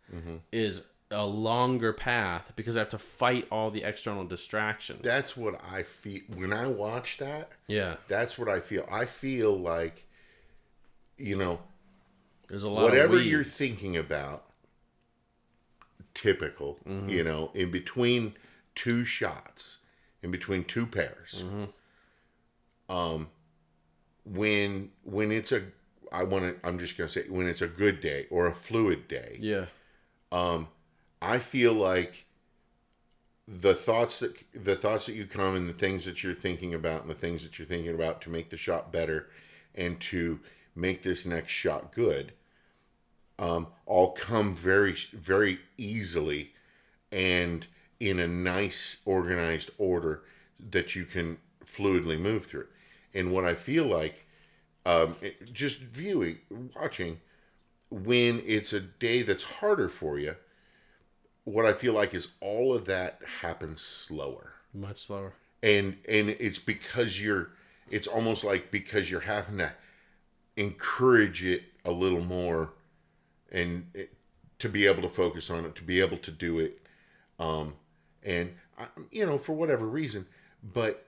is a longer path, because I have to fight all the external distractions. That's what I feel when I watch that. Yeah. That's what I feel. I feel like, there's a lot whatever of you're thinking about, typical, in between 2 shots, in between 2 pairs. When it's I'm just going to say, when it's a good day or a fluid day. Yeah. I feel like the thoughts that you come and the things that you're thinking about and the things that you're thinking about to make the shot better and to make this next shot good, all come very, very easily and in a nice, organized order that you can fluidly move through. And what I feel like, just watching, when it's a day that's harder for you, what I feel like is all of that happens slower. Much slower. And it's because it's almost like because you're having to encourage it a little more and to be able to focus on it, to be able to do it. And, for whatever reason, but,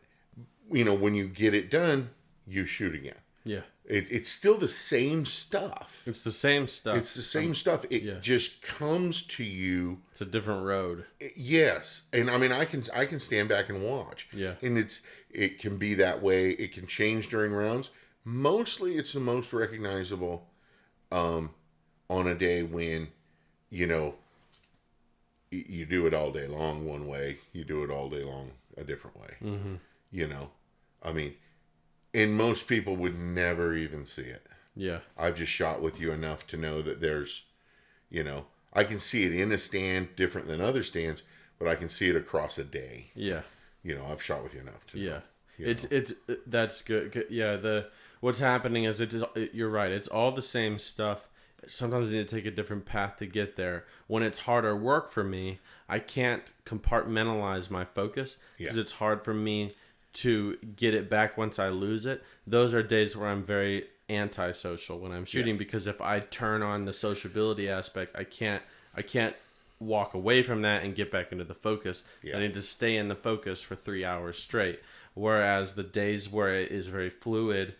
when you get it done, you shoot again. Yeah. It's still the same stuff. It's the same stuff. It's the same stuff. It just comes to you. It's a different road. Yes. And I mean, I can stand back and watch. Yeah. And it can be that way. It can change during rounds. Mostly it's the most recognizable, on a day when, you do it all day long one way, you do it all day long a different way. Mm-hmm. I mean, and most people would never even see it. Yeah. I've just shot with you enough to know that there's, I can see it in a stand different than other stands, but I can see it across a day. Yeah. I've shot with you enough to know. Yeah. That's good. Yeah. What's happening is you're right. It's all the same stuff. Sometimes you need to take a different path to get there. When it's harder work for me, I can't compartmentalize my focus because it's hard for me to get it back once I lose it. Those are days where I'm very antisocial when I'm shooting because if I turn on the sociability aspect, I can't walk away from that and get back into the focus. I need to stay in the focus for 3 hours straight. Whereas the days where it is very fluid,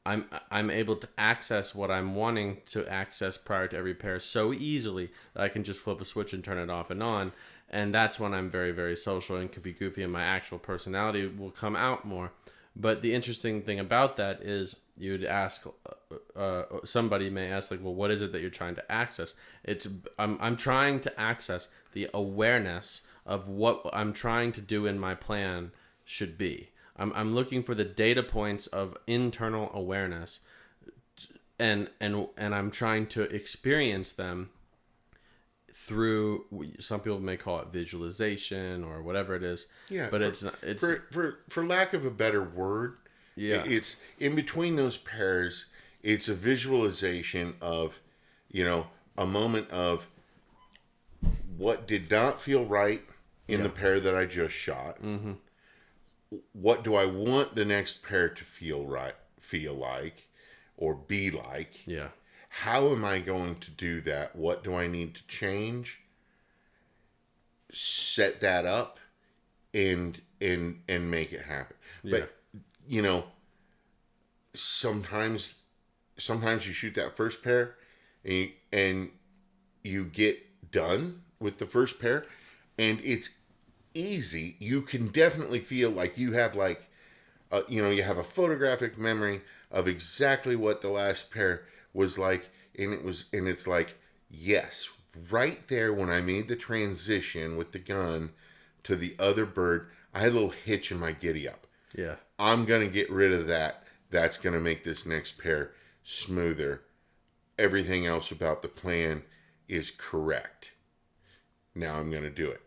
I'm able to access what I'm wanting to access prior to every pair so easily that I can just flip a switch and turn it off and on. And that's when I'm very, very social and can be goofy and my actual personality will come out more. But the interesting thing about that is you'd ask, somebody may ask like, well, what is it that you're trying to access? I'm trying to access the awareness of what I'm trying to do in my plan should be. I'm looking for the data points of internal awareness, and I'm trying to experience them through, some people may call it visualization or whatever it is. Yeah, but it's for lack of a better word. Yeah, it's in between those pairs. It's a visualization of, a moment of what did not feel right in the pair that I just shot. Mm-hmm. What do I want the next pair to feel like, or be like? Yeah. How am I going to do that? What do I need to change? Set that up and make it happen. Yeah. But, sometimes you shoot that first pair and you get done with the first pair and it's easy. You can definitely feel like you have you have a photographic memory of exactly what the last pair was like, and it's like, yes, right there when I made the transition with the gun to the other bird, I had a little hitch in my giddy up. Yeah. I'm going to get rid of that. That's going to make this next pair smoother. Everything else about the plan is correct. Now I'm going to do it.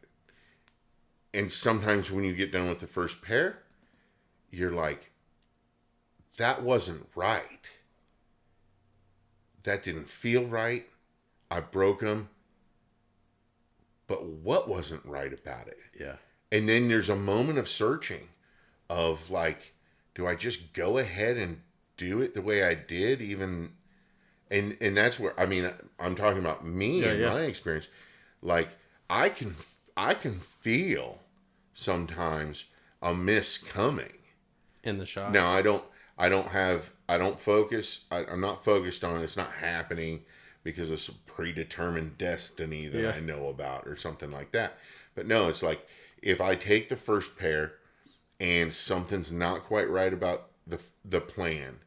And sometimes when you get done with the first pair, you're like, that wasn't right. That didn't feel right. I broke them. But what wasn't right about it? Yeah. And then there's a moment of searching of like, do I just go ahead and do it the way I did even? And that's where, I mean, I'm talking about me and my experience. Like, I can feel sometimes a miss coming in the shot. Now I don't focus. I'm not focused on it. It's not happening because of some predetermined destiny that I know about or something like that. But no, it's like if I take the first pair and something's not quite right about the plan,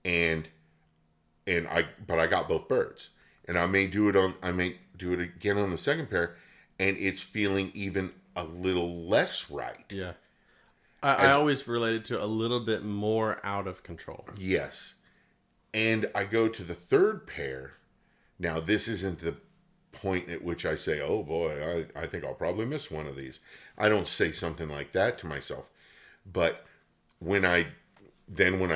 but I got both birds, and I may do it again on the second pair, and it's feeling even a little less right. Yeah. I always related to a little bit more out of control. Yes. And I go to the third pair. Now, this isn't the point at which I say, oh boy, I think I'll probably miss one of these. I don't say something like that to myself. But when I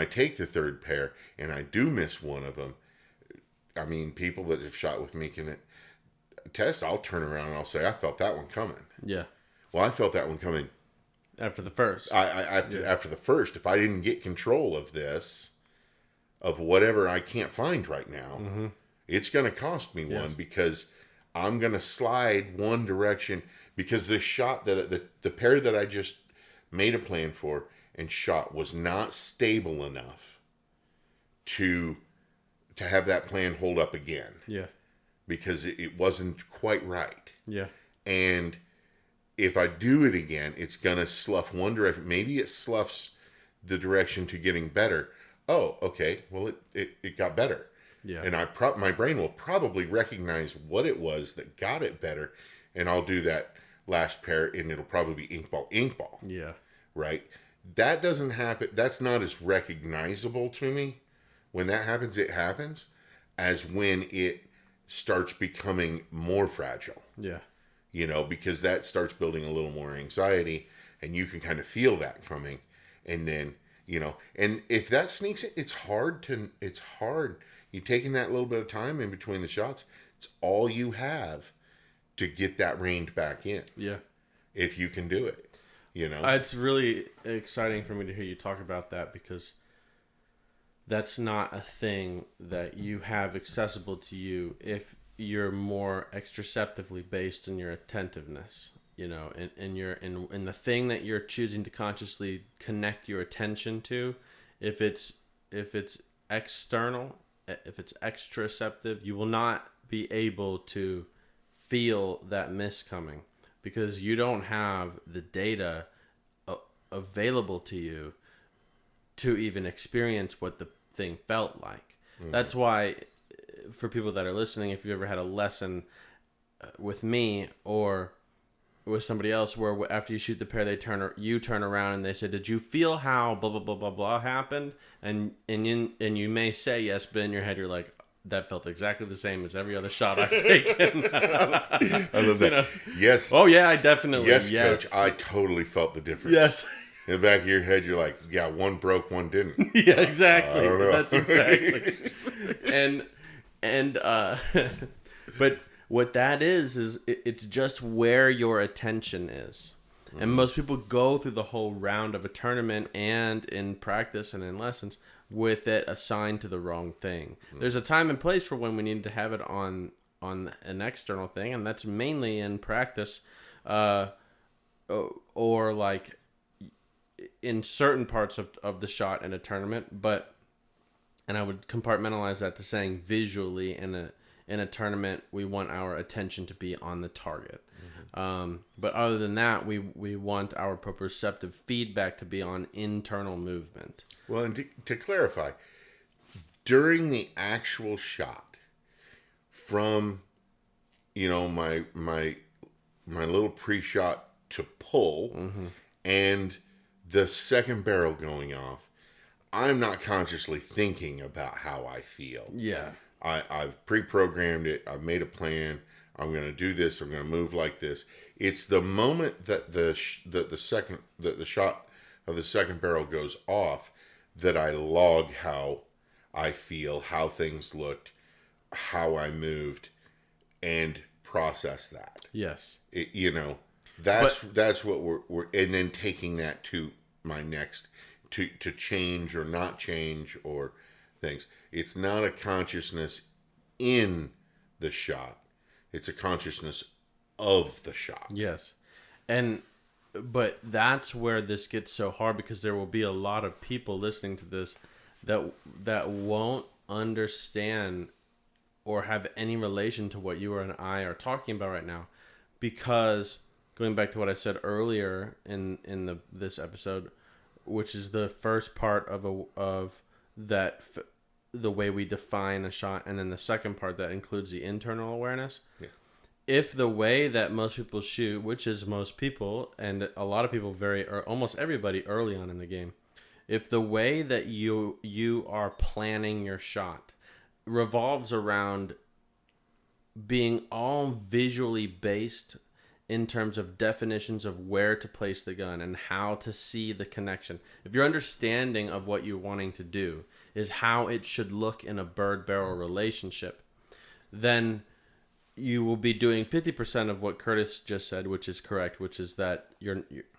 take the third pair and I do miss one of them, I mean, people that have shot with me can attest. I'll turn around and I'll say, I felt that one coming. Yeah. Well, I felt that one coming after the first. After the first. If I didn't get control of this, of whatever I can't find right now, it's going to cost me one, because I'm going to slide one direction, because the shot that the pair that I just made a plan for and shot was not stable enough to have that plan hold up again. Yeah. Because it wasn't quite right. Yeah. And if I do it again, it's going to slough one direction. Maybe it sloughs the direction to getting better. Oh, okay. Well, it got better. Yeah. And my brain will probably recognize what it was that got it better, and I'll do that last pair, and it'll probably be inkball. Yeah. Right? That doesn't happen. That's not as recognizable to me. When that happens, it happens, as when it starts becoming more fragile. Yeah. Because that starts building a little more anxiety, and you can kind of feel that coming. And then, and if that sneaks in, it's hard. You taking that little bit of time in between the shots, it's all you have to get that reined back in. Yeah. If you can do it, It's really exciting for me to hear you talk about that, because that's not a thing that you have accessible to you if you're more extraceptively based in your attentiveness, in the thing that you're choosing to consciously connect your attention to. If it's external, if it's extraceptive, you will not be able to feel that miss coming, because you don't have the data available to you to even experience what the thing felt like. Mm-hmm. That's why, for people that are listening, if you've ever had a lesson with me or with somebody else where after you shoot the pair, you turn around and they say, did you feel how blah blah blah blah blah happened? And you may say yes, but in your head you're like, that felt exactly the same as every other shot I've taken. I love that. Yes. Oh yeah, I definitely. Yes, Coach. I totally felt the difference. Yes. In the back of your head, you're like, yeah, one broke, one didn't. Yeah, exactly. That's exactly. And but what that is it's just where your attention is. And most people go through the whole round of a tournament and in practice and in lessons with it assigned to the wrong thing. There's a time and place for when we need to have it on an external thing, and that's mainly in practice, or like in certain parts of the shot in a tournament. And I would compartmentalize that to saying visually in a tournament, we want our attention to be on the target. But other than that, we want our proprioceptive feedback to be on internal movement. Well, and to clarify, during the actual shot, from my little pre-shot to pull, and the second barrel going off, I'm not consciously thinking about how I feel. Yeah. I've pre-programmed it. I've made a plan. I'm going to do this. I'm going to move like this. It's the moment that the shot of the second barrel goes off that I log how I feel, how things looked, how I moved, and process that. Yes. That's what we're and then taking that to my next to change or not change or things. It's not a consciousness in the shot. It's a consciousness of the shot. Yes. But that's where this gets so hard, because there will be a lot of people listening to this that won't understand or have any relation to what you and I are talking about right now. Because going back to what I said earlier in this episode, which is the first part of the way we define a shot, and then the second part that includes the internal awareness. Yeah. if the way that most people shoot, which is most people, and a lot of people or almost everybody early on in the game, if the way that you are planning your shot revolves around being all visually based in terms of definitions of where to place the gun and how to see the connection. If your understanding of what you're wanting to do is how it should look in a bird barrel relationship, then you will be doing 50% of what Curtis just said, which is correct, which is that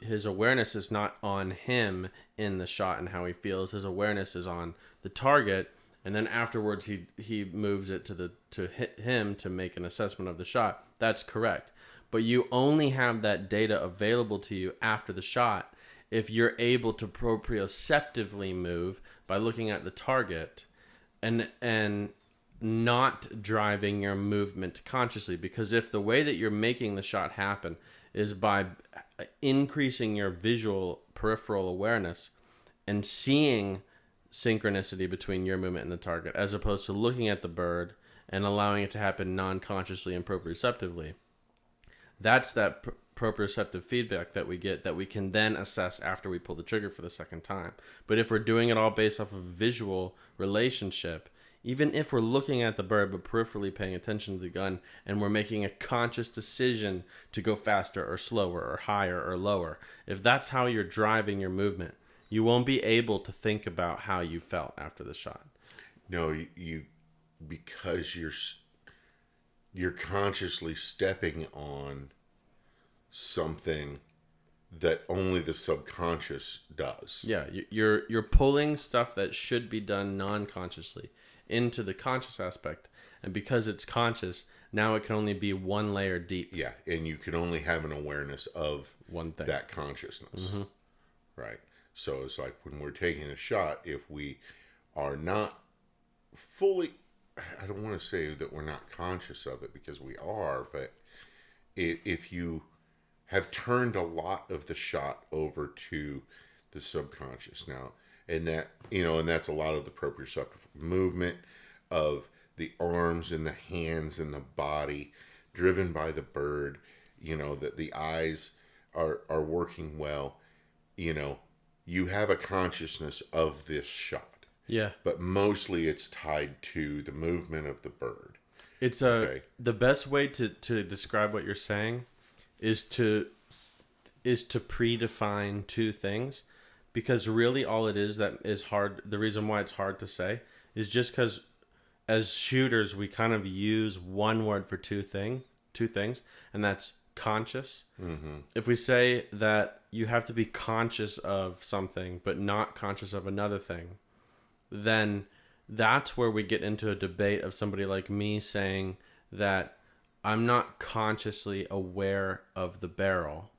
his awareness is not on him in the shot and how he feels. His awareness is on the target, and then afterwards he moves it to hit him to make an assessment of the shot. That's correct. But you only have that data available to you after the shot if you're able to proprioceptively move by looking at the target and not driving your movement consciously. Because if the way that you're making the shot happen is by increasing your visual peripheral awareness and seeing synchronicity between your movement and the target, as opposed to looking at the bird and allowing it to happen non-consciously and proprioceptively, that's that proprioceptive feedback that we get that we can then assess after we pull the trigger for the second time. But if we're doing it all based off of a visual relationship, even if we're looking at the bird but peripherally paying attention to the gun, and we're making a conscious decision to go faster or slower or higher or lower, if that's how you're driving your movement, you won't be able to think about how you felt after the shot. No, you because you're consciously stepping on something that only the subconscious does. Yeah, you're pulling stuff that should be done non-consciously into the conscious aspect, and because it's conscious, now it can only be one layer deep. Yeah, and you can only have an awareness of one thing, that consciousness. Right. So it's like when we're taking a shot, if we are not fully, I don't want to say that we're not conscious of it, because we are, but if you have turned a lot of the shot over to the subconscious now, and that, and that's a lot of the proprioceptive movement of the arms and the hands and the body driven by the bird, that the eyes are working well, you have a consciousness of this shot. Yeah. But mostly it's tied to the movement of the bird. It's the best way to describe what you're saying is to predefine two things, because really all it is that is hard. The reason why it's hard to say is just because as shooters we kind of use one word for two things, and that's conscious. Mm-hmm. If we say that you have to be conscious of something but not conscious of another thing, then that's where we get into a debate of somebody like me saying that I'm not consciously aware of the barrel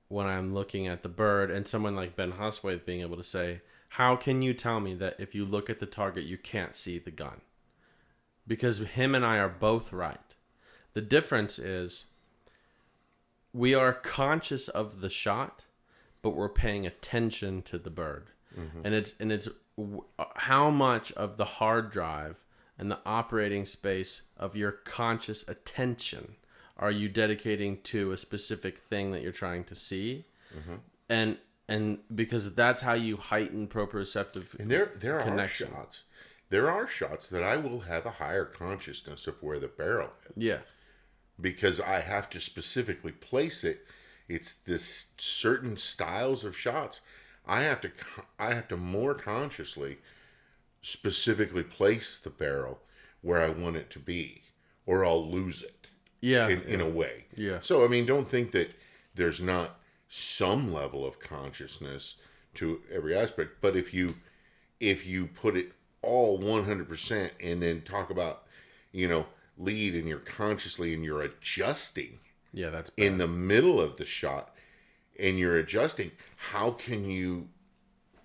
when I'm looking at the bird, and someone like Ben Huswaith being able to say, how can you tell me that if you look at the target you can't see the gun? Because him and I are both right. The difference is we are conscious of the shot, but we're paying attention to the bird. Mm-hmm. And it's how much of the hard drive and the operating space of your conscious attention are you dedicating to a specific thing that you're trying to see? Mm-hmm. And because that's how you heighten proprioceptive and there connection. There are shots that I will have a higher consciousness of where the barrel is. Yeah. Because I have to specifically place it. It's this certain styles of shots. I have to more consciously specifically place the barrel where I want it to be, or I'll lose it. Yeah. In a way. Yeah. So, I mean, don't think that there's not some level of consciousness to every aspect. But if you put it all 100% and then talk about, lead, and you're consciously and you're adjusting. Yeah, that's bad. In the middle of the shot, and you're adjusting, how can you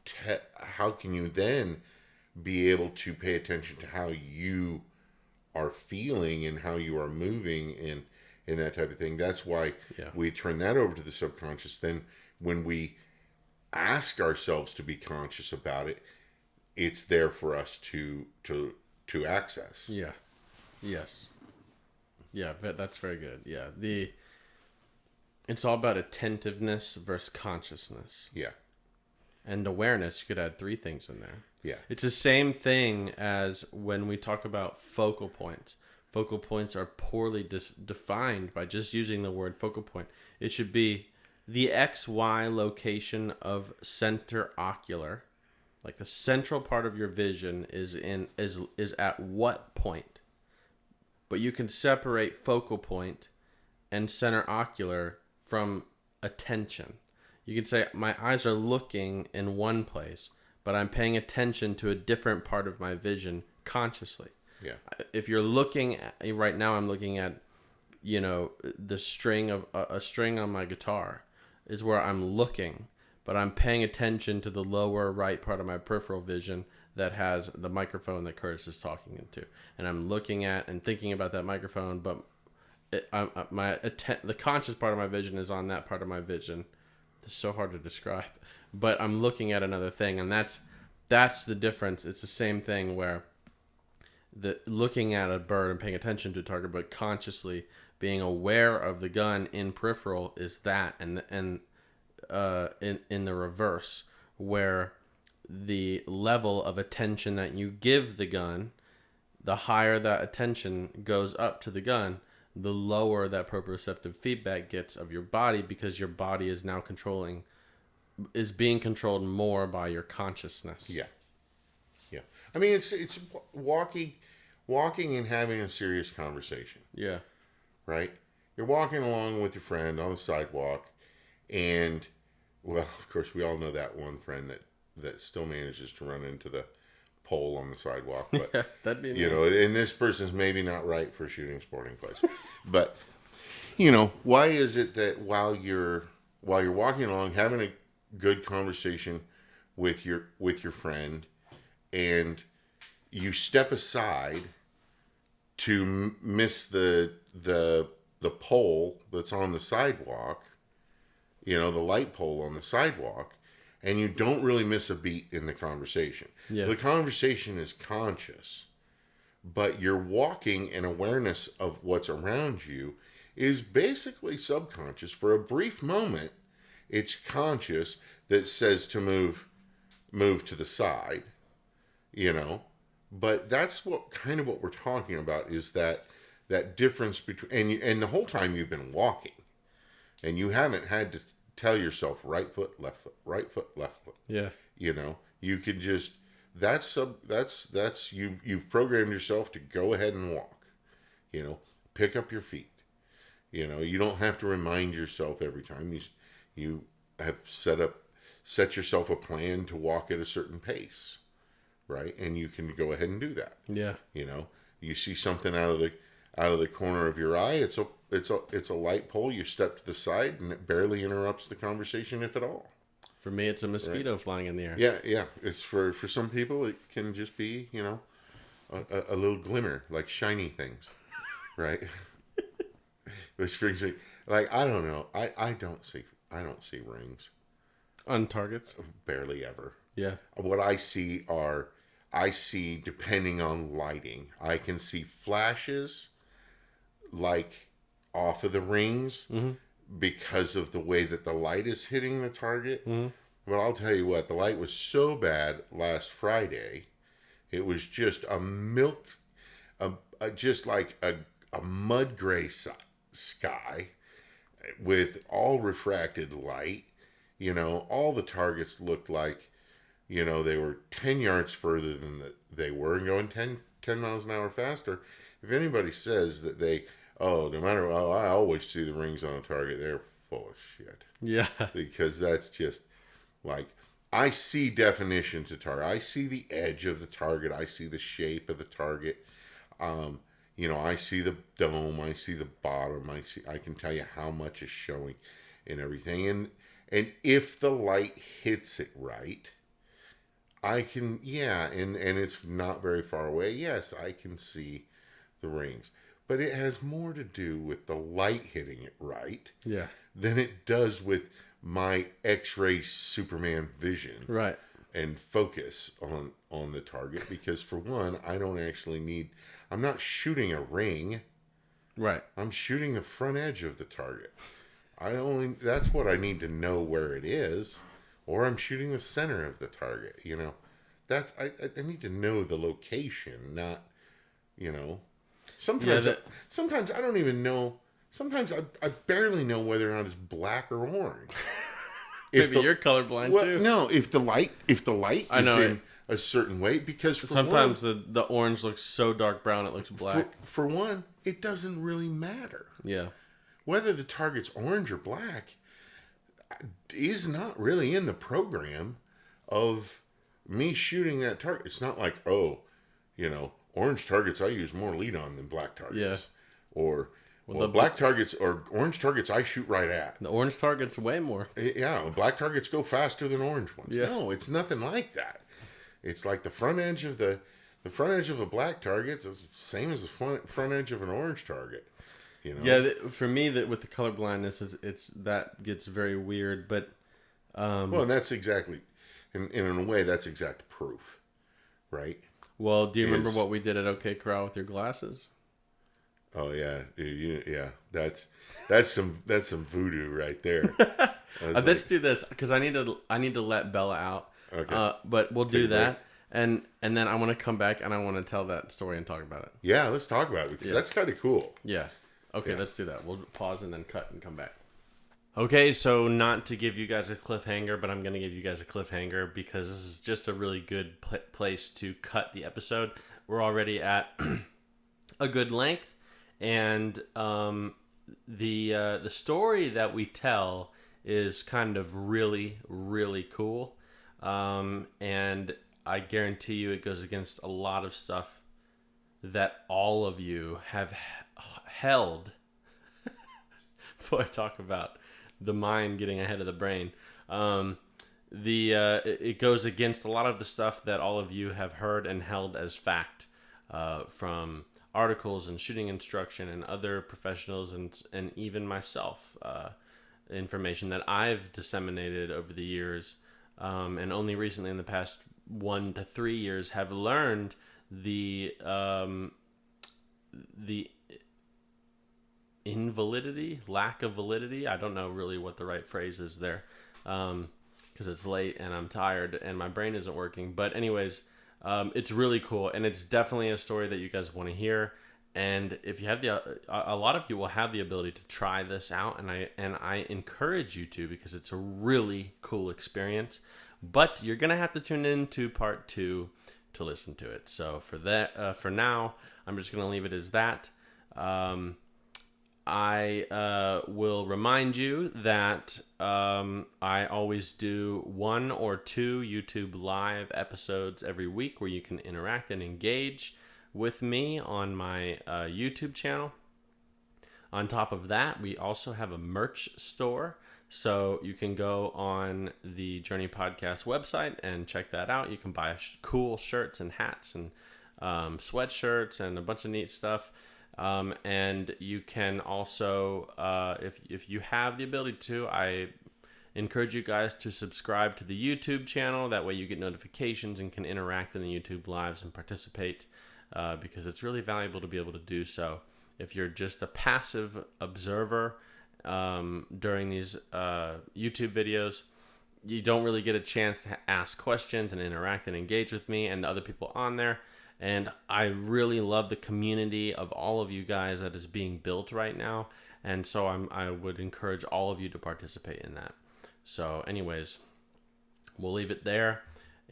then be able to pay attention to how you are feeling and how you are moving and that type of thing? That's why we turn that over to the subconscious. Then when we ask ourselves to be conscious about it, it's there for us to access. Yeah. Yes. Yeah, but that's very good. Yeah, it's all about attentiveness versus consciousness. Yeah. And awareness. You could add 3 things in there. Yeah. It's the same thing as when we talk about focal points. Focal points are poorly defined by just using the word focal point. It should be the XY location of center ocular. Like the central part of your vision is at what point. But you can separate focal point and center ocular from attention. You can say my eyes are looking in one place, but I'm paying attention to a different part of my vision consciously. Yeah. If you're looking at, right now, I'm looking at, the string of a string on my guitar is where I'm looking, but I'm paying attention to the lower right part of my peripheral vision that has the microphone that Curtis is talking into, and I'm looking at and thinking about that microphone, but the conscious part of my vision is on that part of my vision. It's so hard to describe, but I'm looking at another thing, and that's the difference. It's the same thing where looking at a bird and paying attention to a target, but consciously being aware of the gun in peripheral is that, and in the reverse, where the level of attention that you give the gun, the higher that attention goes up to the gun, the lower that proprioceptive feedback gets of your body, because your body is now is being controlled more by your consciousness. Yeah. Yeah. I mean, it's walking and having a serious conversation. Yeah. Right? You're walking along with your friend on the sidewalk, and, well, of course, we all know that one friend that still manages to run into the pole on the sidewalk. But, yeah, that'd be you know, and this person's maybe not right for a shooting sporting place. But, you know, why is it that while you're walking along, having a good conversation with your friend, and you step aside to miss the pole that's on the sidewalk, you know, the light pole on the sidewalk, and you don't really miss a beat in the conversation. Yeah. The conversation is conscious, but your walking and awareness of what's around you is basically subconscious. For a brief moment, it's conscious that says to move to the side, you know. But that's what we're talking about, is that difference between, and the whole time you've been walking, and you haven't had to tell yourself right foot, left foot, right foot, left foot. Yeah. You know, you could just, you've programmed yourself to go ahead and walk, you know, pick up your feet. You know, you don't have to remind yourself every time. You have set yourself a plan to walk at a certain pace, right? And you can go ahead and do that. Yeah. You know, you see something out of the corner of your eye, it's a light pole, you step to the side and it barely interrupts the conversation, if at all. For me, it's a mosquito Right. flying in the air. Yeah. It's for some people, it can just be, you know, a little glimmer, like shiny things, right? Which brings me, like, I don't know, I don't see rings On targets? barely ever. Yeah. What I see depending on lighting, I can see flashes like off of the rings, Mm-hmm. because of the way that the light is hitting the target. Mm-hmm. But I'll tell you what, the light was so bad last Friday, it was just just like a mud gray sky with all refracted light. You know, all the targets looked like, you know, they were 10 yards further than they were, and going 10 miles an hour faster. If anybody says that I always see the rings on a target, they're full of shit. Yeah. Because that's just like, I see definition to target. I see the edge of the target. I see the shape of the target. You know, I see the dome. I see the bottom. I can tell you how much is showing and everything. And if the light hits it right, I can, and it's not very far away. Yes, I can see the rings. But it has more to do with the light hitting it right, Yeah. than it does with my X-ray Superman vision, Right. and focus on the target. Because for one, I don't actually I'm not shooting a ring. Right. I'm shooting the front edge of the target. That's what I need to know where it is, or I'm shooting the center of the target. I need to know the location, not, sometimes sometimes I don't even know. Sometimes I barely know whether or not it's black or orange. Maybe you're colorblind too. No, if the light is in a certain way, because sometimes the orange looks so dark brown it looks black. For one, it doesn't really matter. Yeah. Whether the target's orange or black is not really in the program of me shooting that target. It's not like, orange targets I use more lead on than black targets. Yeah. Or black targets or orange targets I shoot right at. The orange targets way more. Yeah, black targets go faster than orange ones. Yeah. No, it's nothing like that. It's like the front edge of a black target is the same as the front edge of an orange target. Yeah, for me, with the color blindness, it's that gets very weird. But well, and that's exactly, in a way, that's exact proof, right? Well, do you remember what we did at OK Corral with your glasses? Oh yeah, that's some voodoo right there. Let's do this because I need to let Bella out. Okay, but we'll do that, and then I want to come back and I want to tell that story and talk about it. Yeah, let's talk about it because that's kind of cool. Yeah. Okay, let's do that. We'll pause and then cut and come back. Okay, so not to give you guys a cliffhanger, but I'm going to give you guys a cliffhanger because this is just a really good place to cut the episode. We're already at a good length, and the story that we tell is kind of really, really cool, and I guarantee you it goes against a lot of stuff that all of you have held. Before I talk about the mind getting ahead of the brain, it goes against a lot of the stuff that all of you have heard and held as fact from articles and shooting instruction and other professionals and even myself, information that I've disseminated over the years, and only recently in the past 1 to 3 years have learned the invalidity, lack of validity. I don't know really what the right phrase is there, because it's late and I'm tired and my brain isn't working. But anyways, it's really cool, and it's definitely a story that you guys want to hear. And if you have a lot of you will have the ability to try this out, and I encourage you to, because it's a really cool experience. But you're gonna have to tune in to part 2 to listen to it. So for now, I'm just gonna leave it as that. I will remind you that I always do 1 or 2 YouTube live episodes every week where you can interact and engage with me on my YouTube channel. On top of that, we also have a merch store. So you can go on the Journey Podcast website and check that out. You can buy cool shirts and hats and sweatshirts and a bunch of neat stuff. And you can also, if you have the ability to, I encourage you guys to subscribe to the YouTube channel. That way you get notifications and can interact in the YouTube lives and participate, because it's really valuable to be able to do so. If you're just a passive observer during these YouTube videos, you don't really get a chance to ask questions and interact and engage with me and the other people on there. And I really love the community of all of you guys that is being built right now. And so I would encourage all of you to participate in that. So anyways, we'll leave it there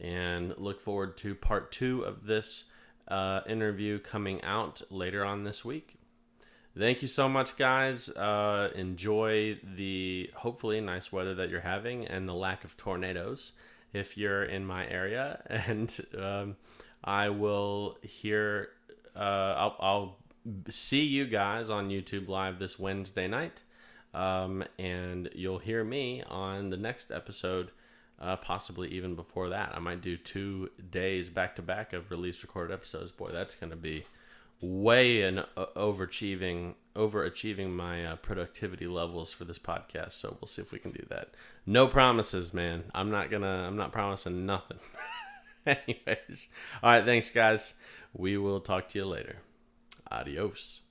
and look forward to part 2 of this interview coming out later on this week. Thank you so much, guys. Enjoy the hopefully nice weather that you're having and the lack of tornadoes if you're in my area. And I will hear. I'll see you guys on YouTube Live this Wednesday night, and you'll hear me on the next episode, possibly even before that. I might do 2 days back to back of release recorded episodes. Boy, that's going to be way overachieving my productivity levels for this podcast. So we'll see if we can do that. No promises, man. I'm not promising nothing. Anyways, all right, thanks guys. We will talk to you later. Adios.